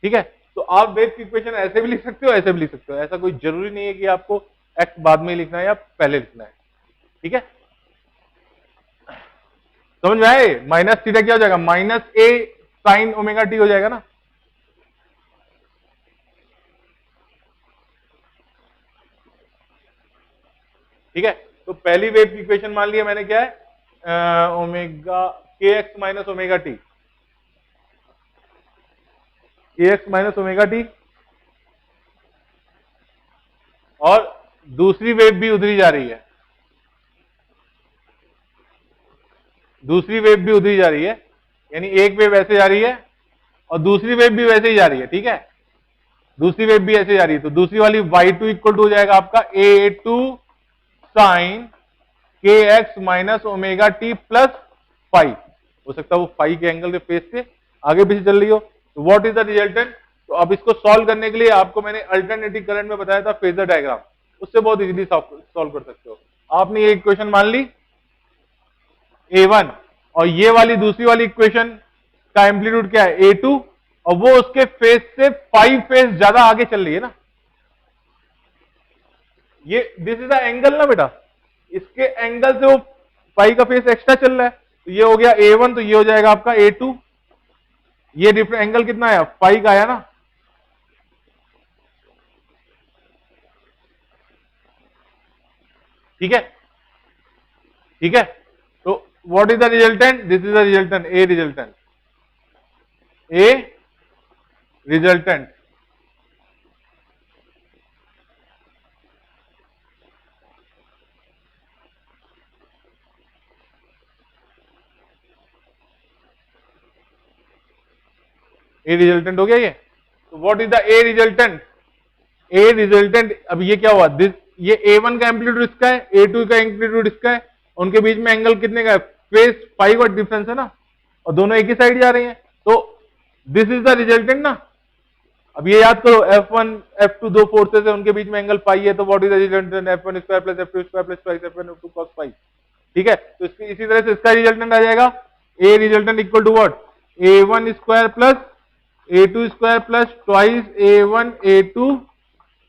ठीक है, तो आप वेव की इक्वेशन ऐसे भी लिख सकते हो, ऐसे भी लिख सकते हो, ऐसा कोई जरूरी नहीं है कि आपको x बाद में लिखना है या पहले लिखना है। ठीक है, समझ में आए? माइनस थीटा क्या हो जाएगा, माइनस ए साइन ओमेगा टी हो जाएगा ना। ठीक है, तो पहली वेव की इक्वेशन मान लिया मैंने, क्या है, ओमेगा के एक्स माइनस ओमेगा टी, के एक्स माइनस ओमेगा टी, और दूसरी वेव भी उधरी जा रही है, दूसरी वेव भी उधरी जा रही है, यानी एक वेव ऐसे जा रही है और दूसरी वेव भी वैसे ही जा रही है। ठीक है, दूसरी वेव भी ऐसे जा रही है, तो दूसरी वाली y2 इक्वल टू हो जाएगा आपका a2 साइन के x minus omega t plus five, हो सकता है वो फाइव के एंगल के फेस से आगे पीछे चल रही हो। तो व्हाट इज द रिजल्टेंट? तो अब इसको सॉल्व करने के लिए आपको मैंने अल्टरनेटिव करंट में बताया था फेजर डायग्राम, उससे बहुत इजीली सॉल्व कर सकते हो। आपने ये इक्वेशन मान ली a1, और ये वाली दूसरी वाली इक्वेशन का एम्पलीट्यूड क्या है, a2, और वो उसके फेस से 5 फेस ज्यादा आगे चल रही है ना। ये दिस इज द एंगल ना बेटा, इसके एंगल से वो पाई का फेस एक्स्ट्रा चल रहा है, तो ये हो गया a1, तो ये हो जाएगा आपका a2। ये डिफरेंट एंगल कितना आया, पाई का आया ना। ठीक है, ठीक है, तो what is the resultant, this is the resultant, a resultant, a resultant. A resultant हो गया ये। तो what is the a resultant, a resultant, अब ये क्या हुआ, दिस ये a1 का एम्पलीट्यूड इसका है, a2 का एम्पलीट्यूड इसका है, उनके बीच में एंगल कितने का है, फेस 5 का डिफरेंस है ना, और दोनों एक ही साइड जा रही हैं, तो दिस इज द रिजल्टेंट ना। अब ये याद करो, f1 f2 दो फोर्सेस है, उनके बीच में एंगल पाई है, तो what is the resultant, f1 square plus f2 square plus twice f1 f2 cos पाई। ठीक है, तो इसी तरह से इसका रिजल्टेंट आ जाएगा, a resultant equal to what, a1 square plus a2 square plus twice a1 a2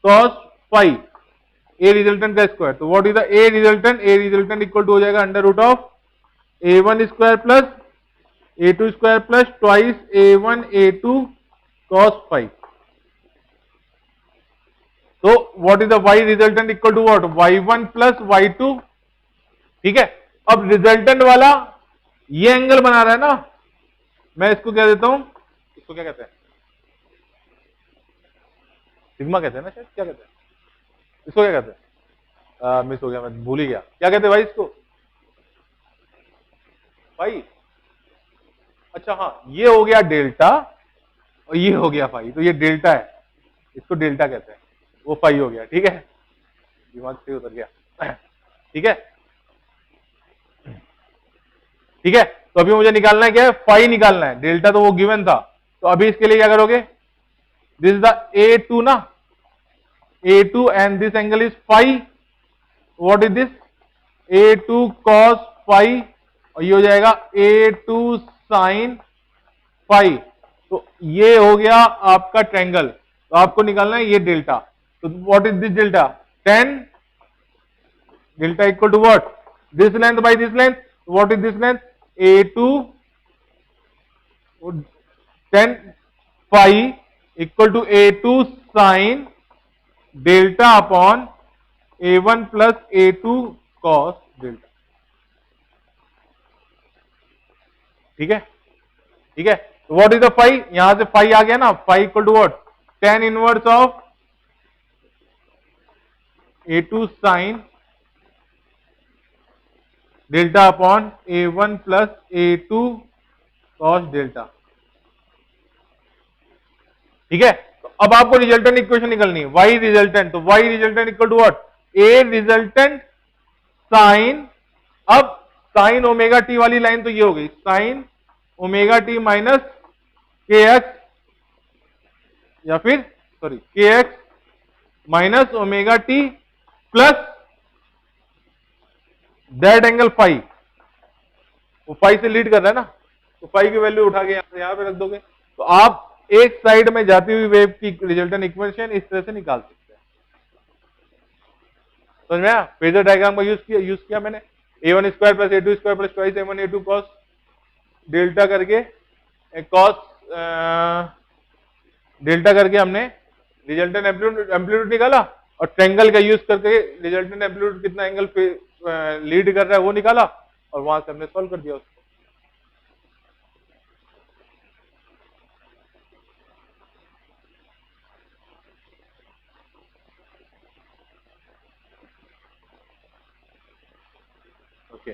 cos pi, a resultant का स्क्वायर। तो what is the a resultant, a resultant equal to हो जाएगा under root of a1 square plus a2 square plus twice a1 a2 cos pi. तो what is the y resultant equal to what, y1 plus y2। ठीक है, अब resultant वाला ये angle बना रहा है ना, मैं इसको क्या देता हूं, इसको क्या कहते हैं, सिग्मा कहते हैं ना शायद, क्या कहते हैं इसको, क्या कहते हैं, मिस हो गया, मैं भूल ही गया, क्या कहते हैं भाई इसको, भाई अच्छा हाँ, ये हो गया डेल्टा और ये हो गया फाई, तो ये डेल्टा है, इसको डेल्टा कहते हैं, वो फाई हो गया। ठीक है, दिमाग से उतर गया। ठीक है, ठीक है, तो अभी मुझे निकालना है क्या है, फाई निकालना है, डेल्टा तो वो गिवन था, तो अभी इसके लिए क्या करोगे, दिस इज द a2 ना, a2 and this angle is phi, what is this, a2 cos phi, और ये हो जाएगा a2 साइन फाई। तो ये हो गया आपका ट्रायंगल, तो आपको निकालना है ये डेल्टा, तो what is this delta, 10, delta equal to what, this length by this length, what is this length, a2 10 phi equal to a2 sine delta upon a1 plus a2 cos delta. ठीक है, ठीक है, तो व्हाट इज द फाई, यहां से phi आ गया ना, phi equal to what, tan inverse of a2 sine delta upon a1 plus a2 cos delta. ठीक है, तो अब आपको रिजल्टेंट इक्वेशन निकलनी है, y रिजल्टेंट, तो y resultant equal to what, a resultant sine, अब साइन ओमेगा टी वाली लाइन तो ये हो गई, sine omega t minus k x, या फिर sorry k x minus omega t plus that angle phi, वो फाई से लीड कर रहा है ना, तो फाई की वैल्यू उठा के यहां पे रख दोगे, तो आप एक साइड में जाती हुई वेव की रिजल्टेंट इक्वेशन इस तरह से निकाल सकते हैं। समझ में आया? फेजर डायग्राम का यूज किया मैंने, a1 square plus a2 square plus twice a1 a2 cos delta करके कॉस डेल्टा करके हमने रिजल्टेंट एम्पलीट्यूड निकाला, और ट्रायंगल का यूज करके रिजल्टेंट एम्पलीट्यूड कितना एंगल पे लीड कर रहा है वो निकाला, और वहां से हमने सॉल्व कर दिया उसको। ओके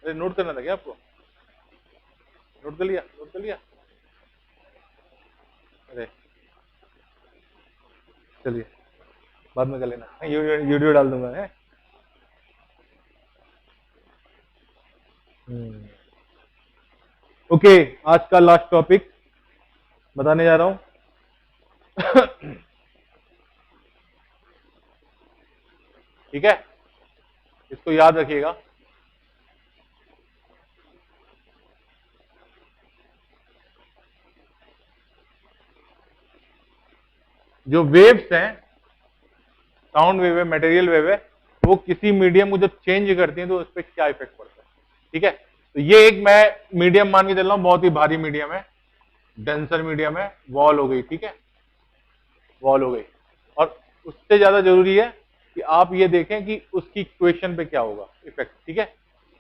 अरे नोट करना था क्या आपको? नोट कर लिया? नोट कर लिया? अरे चलिए बाद में कर लेना, वीडियो डाल दूंगा है। ओके, आज का लास्ट टॉपिक बताने जा रहा हूं। ठीक है, इसको याद रखिएगा। जो वेव्स हैं, साउंड वेव है, मटेरियल वेव है, वो किसी मीडियम को जब चेंज करती हैं तो उस पर क्या इफेक्ट पड़ता है। ठीक है, तो ये एक मैं मीडियम मान के चल रहा हूं, बहुत ही भारी मीडियम है, डेंसर मीडियम है, वॉल हो गई। ठीक है, वॉल हो गई, और उससे ज्यादा जरूरी है कि आप ये देखें कि उसकी इक्वेशन पे क्या होगा इफेक्ट। ठीक है,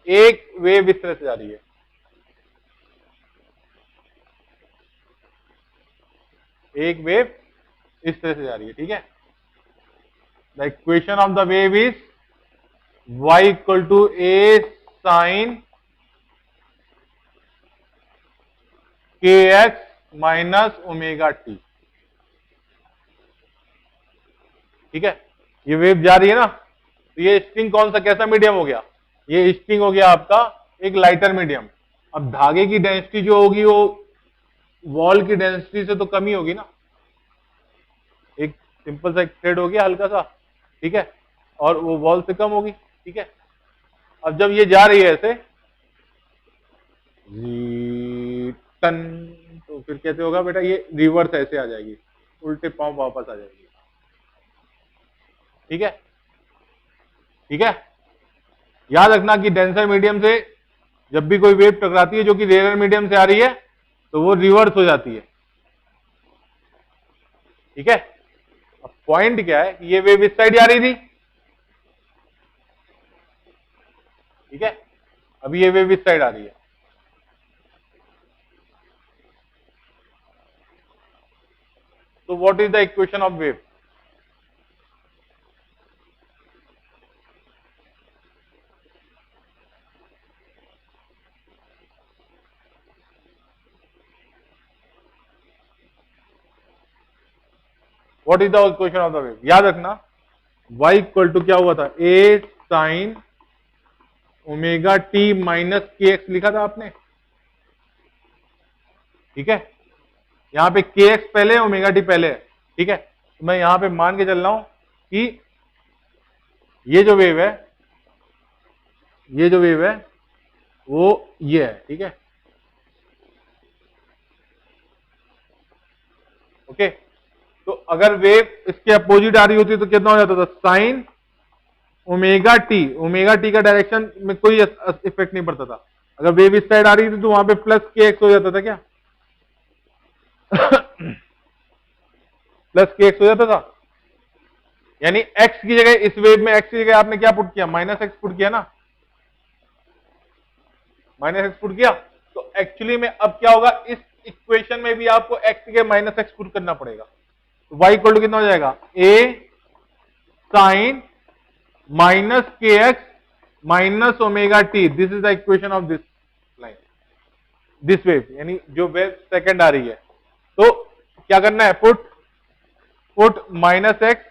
एक वेव इस तरह से जा रही है, एक वेव इस तरह से जा रही है। ठीक है, the equation of the wave is y equal to a sine kx minus omega t. ठीक है, ये वेव जा रही है ना, तो ये स्ट्रिंग कौन सा कैसा मीडियम हो गया? ये स्ट्रिंग हो गया आपका एक लाइटर मीडियम। अब धागे की डेंसिटी जो होगी वो वॉल की डेंसिटी से तो कम ही होगी ना, एक सिंपल सा एक थ्रेड हो गया हल्का सा। ठीक है, और वो वॉल से कम होगी। ठीक है, अब जब ये जा रही है ऐसे टन, तो फिर कैसे होगा बेटा? ये रिवर्स ऐसे आ जाएगी, उल्टे पांव वापस आ जाएगी। ठीक है, ठीक है, याद रखना कि डेंसर मीडियम से जब भी कोई वेव टकराती है जो कि रेयर मीडियम से आ रही है, तो वो रिवर्स हो जाती है। ठीक है, अब पॉइंट क्या है कि ये वेव इस साइड आ रही थी। ठीक है, अभी ये वेव इस साइड आ रही है, तो what is the equation of wave? What is the equation of the wave? याद रखना, y इक्वल टू क्या हुआ था? a sine omega t minus k x लिखा था आपने। ठीक है, यहां पे के एक्स पहले है, ओमेगा टी पहले है। ठीक है, तो मैं यहां पे मान के चल रहा हूं कि ये जो वेव है, ये जो वेव है वो ये है। ठीक है, ओके, तो अगर वेव इसके अपोजिट आ रही होती तो कितना हो जाता था? साइन ओमेगा टी का डायरेक्शन में कोई इफेक्ट नहीं पड़ता था। अगर वेव इस साइड आ रही थी तो वहां पे प्लस के एक्स हो जाता था क्या? प्लस के एक्स हो जाता था, यानी एक्स की जगह, इस वेव में एक्स की जगह आपने क्या पुट किया? माइनस एक्स पुट किया ना, माइनस एक्स पुट किया। तो एक्चुअली में अब क्या होगा, इस इक्वेशन में भी आपको एक्स की जगह माइनस एक्स पुट करना पड़ेगा। तो y इक्वल टू कितना हो जाएगा? a sine minus k x minus omega T. This is the equation of this line, this wave, यानी जो वेव सेकंड आ रही है। तो क्या करना है? Put minus x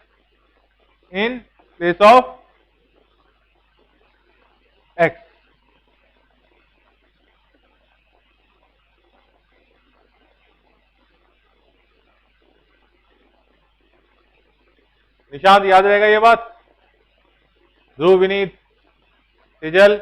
in place of x. Nishant याद रहेगा ये बात? ध्रुव, विनीत, सेजल,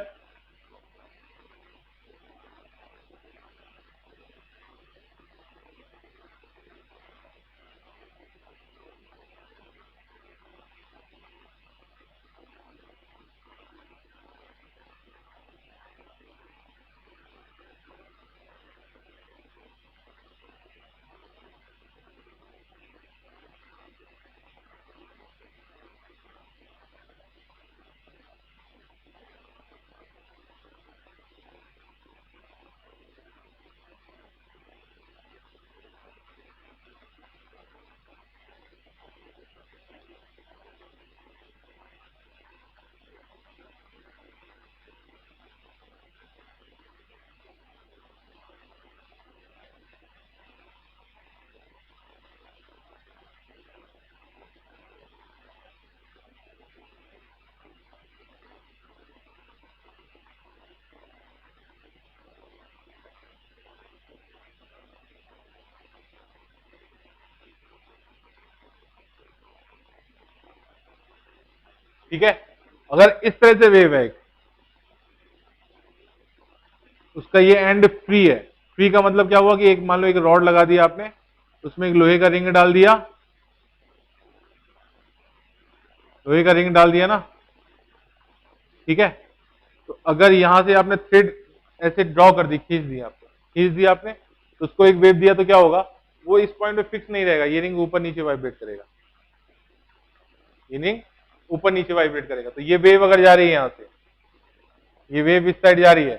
ठीक है। अगर इस तरह से वेव है, उसका ये एंड फ्री है। फ्री का मतलब क्या हुआ कि एक मान लो एक रॉड लगा दिया आपने, उसमें एक लोहे का रिंग डाल दिया, लोहे का रिंग डाल दिया ना, ठीक है। तो अगर यहां से आपने थ्रेड ऐसे ड्रॉ कर दी, खींच दिया आपने, तो उसको एक वेव दिया, तो क्या होगा, वो इस पॉइंट पे फिक्स नहीं रहेगा, ये रिंग ऊपर नीचे वाइब्रेट करेगा, ये रिंग ऊपर नीचे वाइब्रेट करेगा। तो ये वेव अगर जा रही है यहां से, ये वेव इस साइड जा रही है,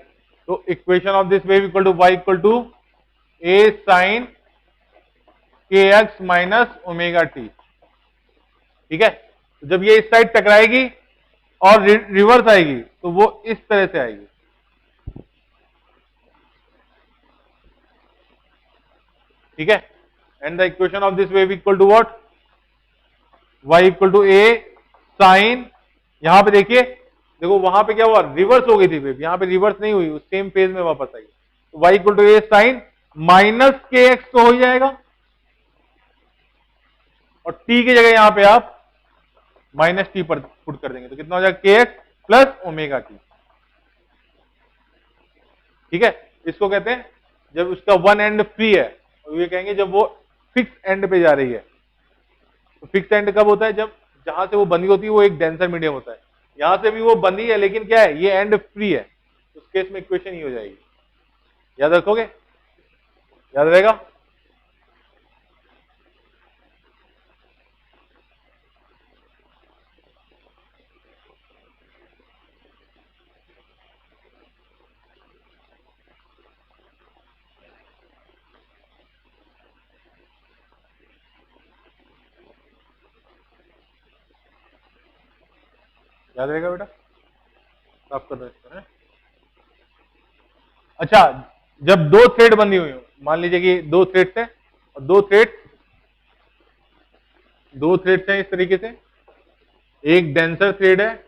तो equation of this wave equal to y equal to a sine kx minus omega t, ठीक है। तो जब ये इस साइड टकराएगी और रिवर्स आएगी, तो वो इस तरह से आएगी, ठीक है। And the equation of this wave equal to what, y equal to a sine, यहां पे देखिए, देखो वहां पे क्या हुआ, रिवर्स हो गई थी वेव, यहां पे रिवर्स नहीं हुई, उस सेम फेज में वापस आई। तो y equal to a sine minus k x तो हो ही जाएगा, और t की जगह यहां पे आप माइनस टी पर पुट कर देंगे, तो कितना हो जाएगा, के एक्स प्लस ओमेगा टी, ठीक है। इसको कहते हैं जब उसका वन एंड फ्री है, और ये कहेंगे जब वो फिक्स एंड पे जा रही है। तो फिक्स एंड कब होता है, जब जहां से वो बंधी होती है वो एक डेंसर मीडियम होता है, यहां से भी वो बंधी है लेकिन क्या है, ये एंड फ्री है, उस केस में इक्वेशन ही हो जाएगी। याद रखोगे, याद रहेगा। याद रहेगा बेटा, साफ कर दो इसको, है। अच्छा, जब दो थ्रेड बंधी हुई हो, मान लीजिए कि दो थ्रेड्स हैं, और दो थ्रेड्स हैं इस तरीके से, एक डेंसर थ्रेड है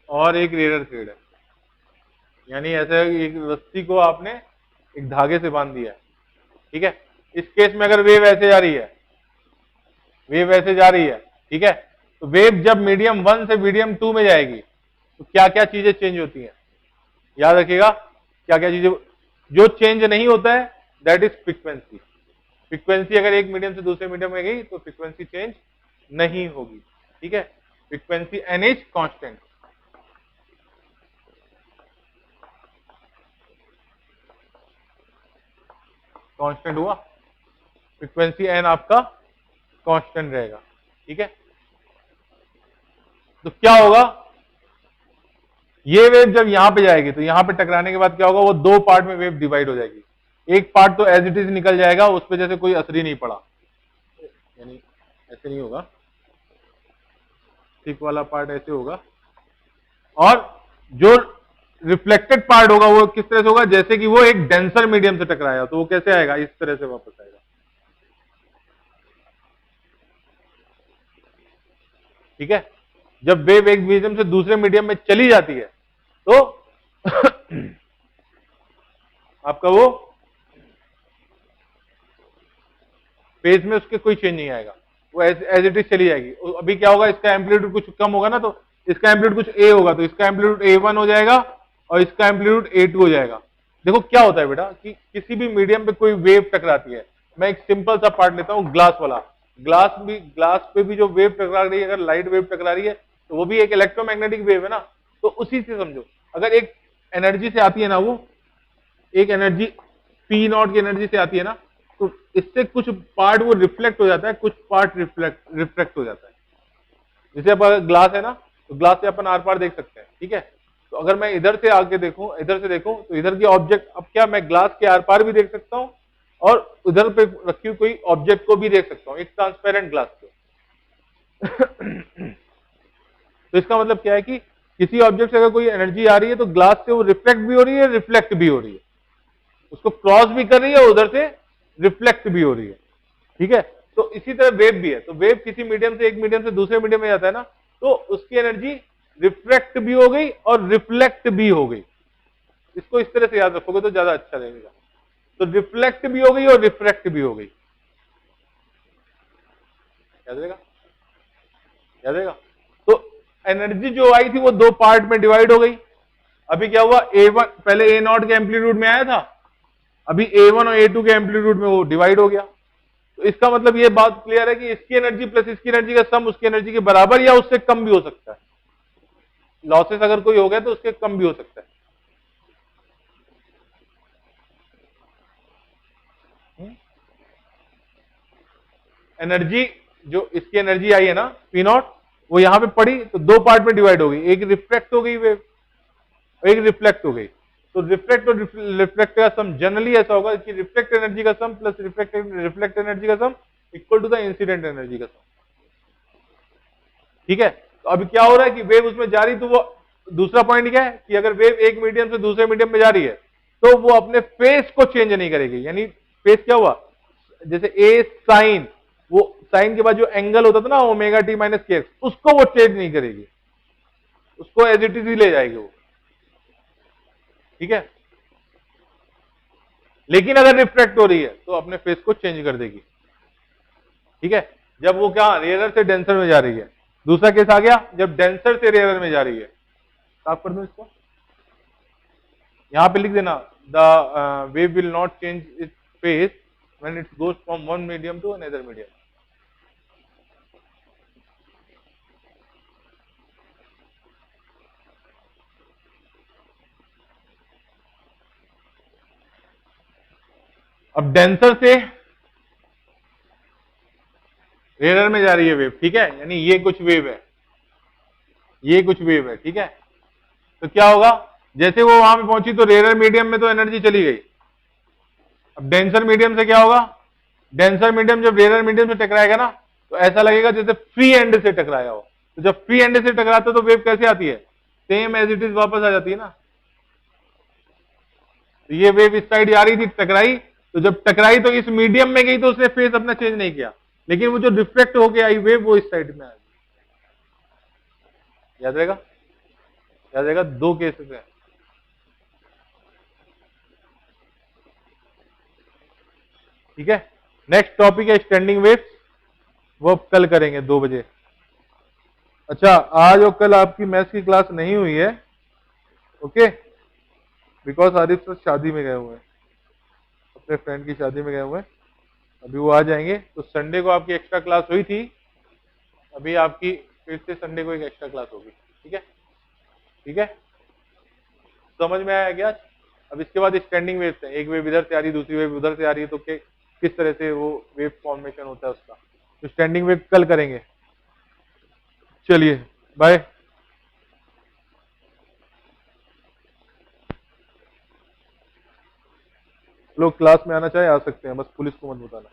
और एक रेयर थ्रेड है, यानी ऐसे एक रस्सी को आपने एक धागे से बांध दिया है, ठीक है। इस केस में अगर वेव ऐसे जा रही है, वेव ऐसे जा रही है, ठीक है, तो वेव जब मीडियम 1 से मीडियम 2 में जाएगी, तो क्या क्या चीजें चेंज होती हैं, याद रखिएगा, क्या क्या चीजें। जो चेंज नहीं होता है दैट इज फ्रीक्वेंसी। फ्रीक्वेंसी अगर एक मीडियम से दूसरे मीडियम में गई तो फ्रीक्वेंसी चेंज नहीं होगी, ठीक है। Frequency n is constant, constant हुआ, फ्रीक्वेंसी एन आपका कांस्टेंट रहेगा, ठीक है। तो क्या होगा, ये वेव जब यहां पे जाएगी तो यहां पे टकराने के बाद क्या होगा, वो दो पार्ट में वेव डिवाइड हो जाएगी। एक पार्ट तो एज इट इज निकल जाएगा, उस पर जैसे कोई असर ही नहीं पड़ा, यानी ऐसे नहीं होगा, थिक वाला पार्ट ऐसे होगा, और जो रिफ्लेक्टेड पार्ट होगा वो किस तरह से होगा, जैसे कि वो एक डेंसर मीडियम से टकराया, तो वो कैसे आएगा, इस तरह से वापस आएगा, ठीक है। जब वेव एक मीडियम से दूसरे मीडियम में चली जाती है तो आपका वो फेज में उसके कोई चेंज नहीं आएगा, वो एज इट इज चली जाएगी। अभी क्या होगा, इसका एम्पलीट्यूड कुछ कम होगा ना, तो इसका एम्पलीट्यूड कुछ ए होगा तो इसका एम्पलीट्यूड A1 हो जाएगा और इसका एम्पलीट्यूड A2 हो जाएगा। देखो क्या होता है बेटा कि किसी भी मीडियम पे कोई वेव टकराती है, मैं एक सिंपल सा पार्ट लेता हूं ग्लास वाला, ग्लास पे भी जो वेव टकरा रही है, अगर लाइट वेव टकरा रही है तो वो भी एक इलेक्ट्रोमैग्नेटिक वेव है ना। तो उसी से समझो, अगर एक एनर्जी से आती है ना, वो एक एनर्जी पी नॉट की एनर्जी से आती है ना, तो इससे कुछ पार्ट वो रिफ्लेक्ट हो जाता है, कुछ पार्ट रिफ्लेक्ट हो जाता है। जैसे अब ग्लास है ना, तो ग्लास से अपन आर पार देख सकते हैं, ठीक है। तो अगर मैं इधर से आके देखूं, इधर से देखूं, तो इधर की ऑब्जेक्ट, अब क्या मैं ग्लास के आर पार भी देख सकता हूं और उधर पे रखी हुई कोई ऑब्जेक्ट को भी देख सकता हूं, एक ट्रांसपेरेंट ग्लास पे। तो इसका मतलब क्या है कि किसी ऑब्जेक्ट से अगर कोई एनर्जी आ रही है तो ग्लास से वो रिफ्लेक्ट भी हो रही है, रिफ्लेक्ट भी हो रही है, उसको क्रॉस भी कर रही है, उधर से रिफ्लेक्ट भी हो रही है, ठीक है। तो इसी तरह वेव भी है, तो वेव किसी मीडियम से एक मीडियम से दूसरे मीडियम में जाता है ना, तो उसकी एनर्जी रिफ्लेक्ट भी हो गई और रिफ्लेक्ट भी हो गई। इसको इस तरह से याद रखोगे तो ज्यादा अच्छा रहेगा। तो रिफ्लेक्ट भी हो गई और रिफ्रैक्ट भी हो गई, याद रहेगा, याद रहेगा। तो एनर्जी जो आई थी वो दो पार्ट में डिवाइड हो गई। अभी क्या हुआ, A1 पहले A0 के एम्पलीट्यूड में आया था, अभी A1 और A2 के एम्पलीट्यूड में वो डिवाइड हो गया। तो इसका मतलब ये बात क्लियर है कि इसकी एनर्जी प्लस इसकी एनर्जी का सम उसकी एनर्जी के बराबर या उससे कम भी हो सकता है। लॉसेस अगर कोई हो गया तो उसके कम भी हो सकता है। एनर्जी जो इसकी एनर्जी आई है ना P0, वो यहां पे पड़ी तो दो पार्ट में डिवाइड हो गई, एक रिफ्लेक्ट हो गई वेव, एक रिफ्लेक्ट हो गई। तो रिफ्लेक्ट और रिफ्लेक्ट का सम जनरली ऐसा होगा कि रिफ्लेक्ट एनर्जी का सम प्लस रिफ्लेक्ट एनर्जी का sum equal to the incident energy का सम, ठीक है। तो अभी क्या हो रहा है कि वेव उसमें जा रही, तो वो दूसरा पॉइंट क्या है कि अगर वेव एक मीडियम से दूसरे मीडियम में जा रही है तो वो अपने फेस को चेंज नहीं करेगी। यानी फेस क्या हुआ, जैसे ए साइन, वो साइन के बाद जो एंगल होता था ना omega t minus k x, उसको वो चेंज नहीं करेगी, उसको एज इट इज ही ले जाएगी वो, ठीक है। लेकिन अगर रिफ्रैक्ट हो रही है तो अपने फेस को चेंज कर देगी, ठीक है। जब वो क्या रेयर से डेंसर में जा रही है। दूसरा केस आ गया जब डेंसर से रेयर में जा रही है, साफ कर दो इसको, यहां पे लिख देना the wave will not change its phase when it goes from one medium to another medium. अब डेंसर से रेयर में जा रही है वेव, ठीक है, यानी ये कुछ वेव है, ये कुछ वेव है, ठीक है। तो क्या होगा, जैसे वो वहां पे पहुंची तो रेयर मीडियम में तो एनर्जी चली गई। अब डेंसर मीडियम से क्या होगा, डेंसर मीडियम जब रेयर मीडियम से टकराएगा ना तो ऐसा लगेगा जैसे फ्री एंड से टकराया हो। तो जब फ्री एंड से टकराता तो वेव कैसे आती है, सेम एज इट इज वापस आ जाती है ना। तो ये वेव इस साइड आ रही थी, टकराई, तो जब टकराई तो इस मीडियम में गई तो उसने फेस अपना चेंज नहीं किया, लेकिन वो जो रिफ्लेक्ट होके आई वेव वो इस साइड में आ गई। याद रहेगा, याद रहेगा, दो केसेस हैं। ठीक है, नेक्स्ट टॉपिक है स्टैंडिंग वेव्स, वो कल करेंगे 2 बजे। अच्छा, आज और कल आपकी मैथ्स की क्लास नहीं हुई है, ओके, बिकॉज आरिफ सर शादी में गए हुए हैं, अपने फ्रेंड की शादी में गए हुए हैं, अभी वो आ जाएंगे। तो संडे को आपकी एक्स्ट्रा क्लास हुई थी, अभी आपकी फिर से संडे को एक एक्स्ट्रा क्लास होगी, ठीक है, ठीक है, समझ में आया क्या। अब इसके बाद स्टैंडिंग वेव्स है, एक वेव इधर से आ रही है, दूसरी वेव उधर से आ रही है, तो किस तरह से वो वेव फॉर्मेशन होता है उसका, तो स्टैंडिंग वेव कल करेंगे। चलिए बाय। लोग क्लास में आना चाहे आ सकते हैं, बस पुलिस को मत बताना।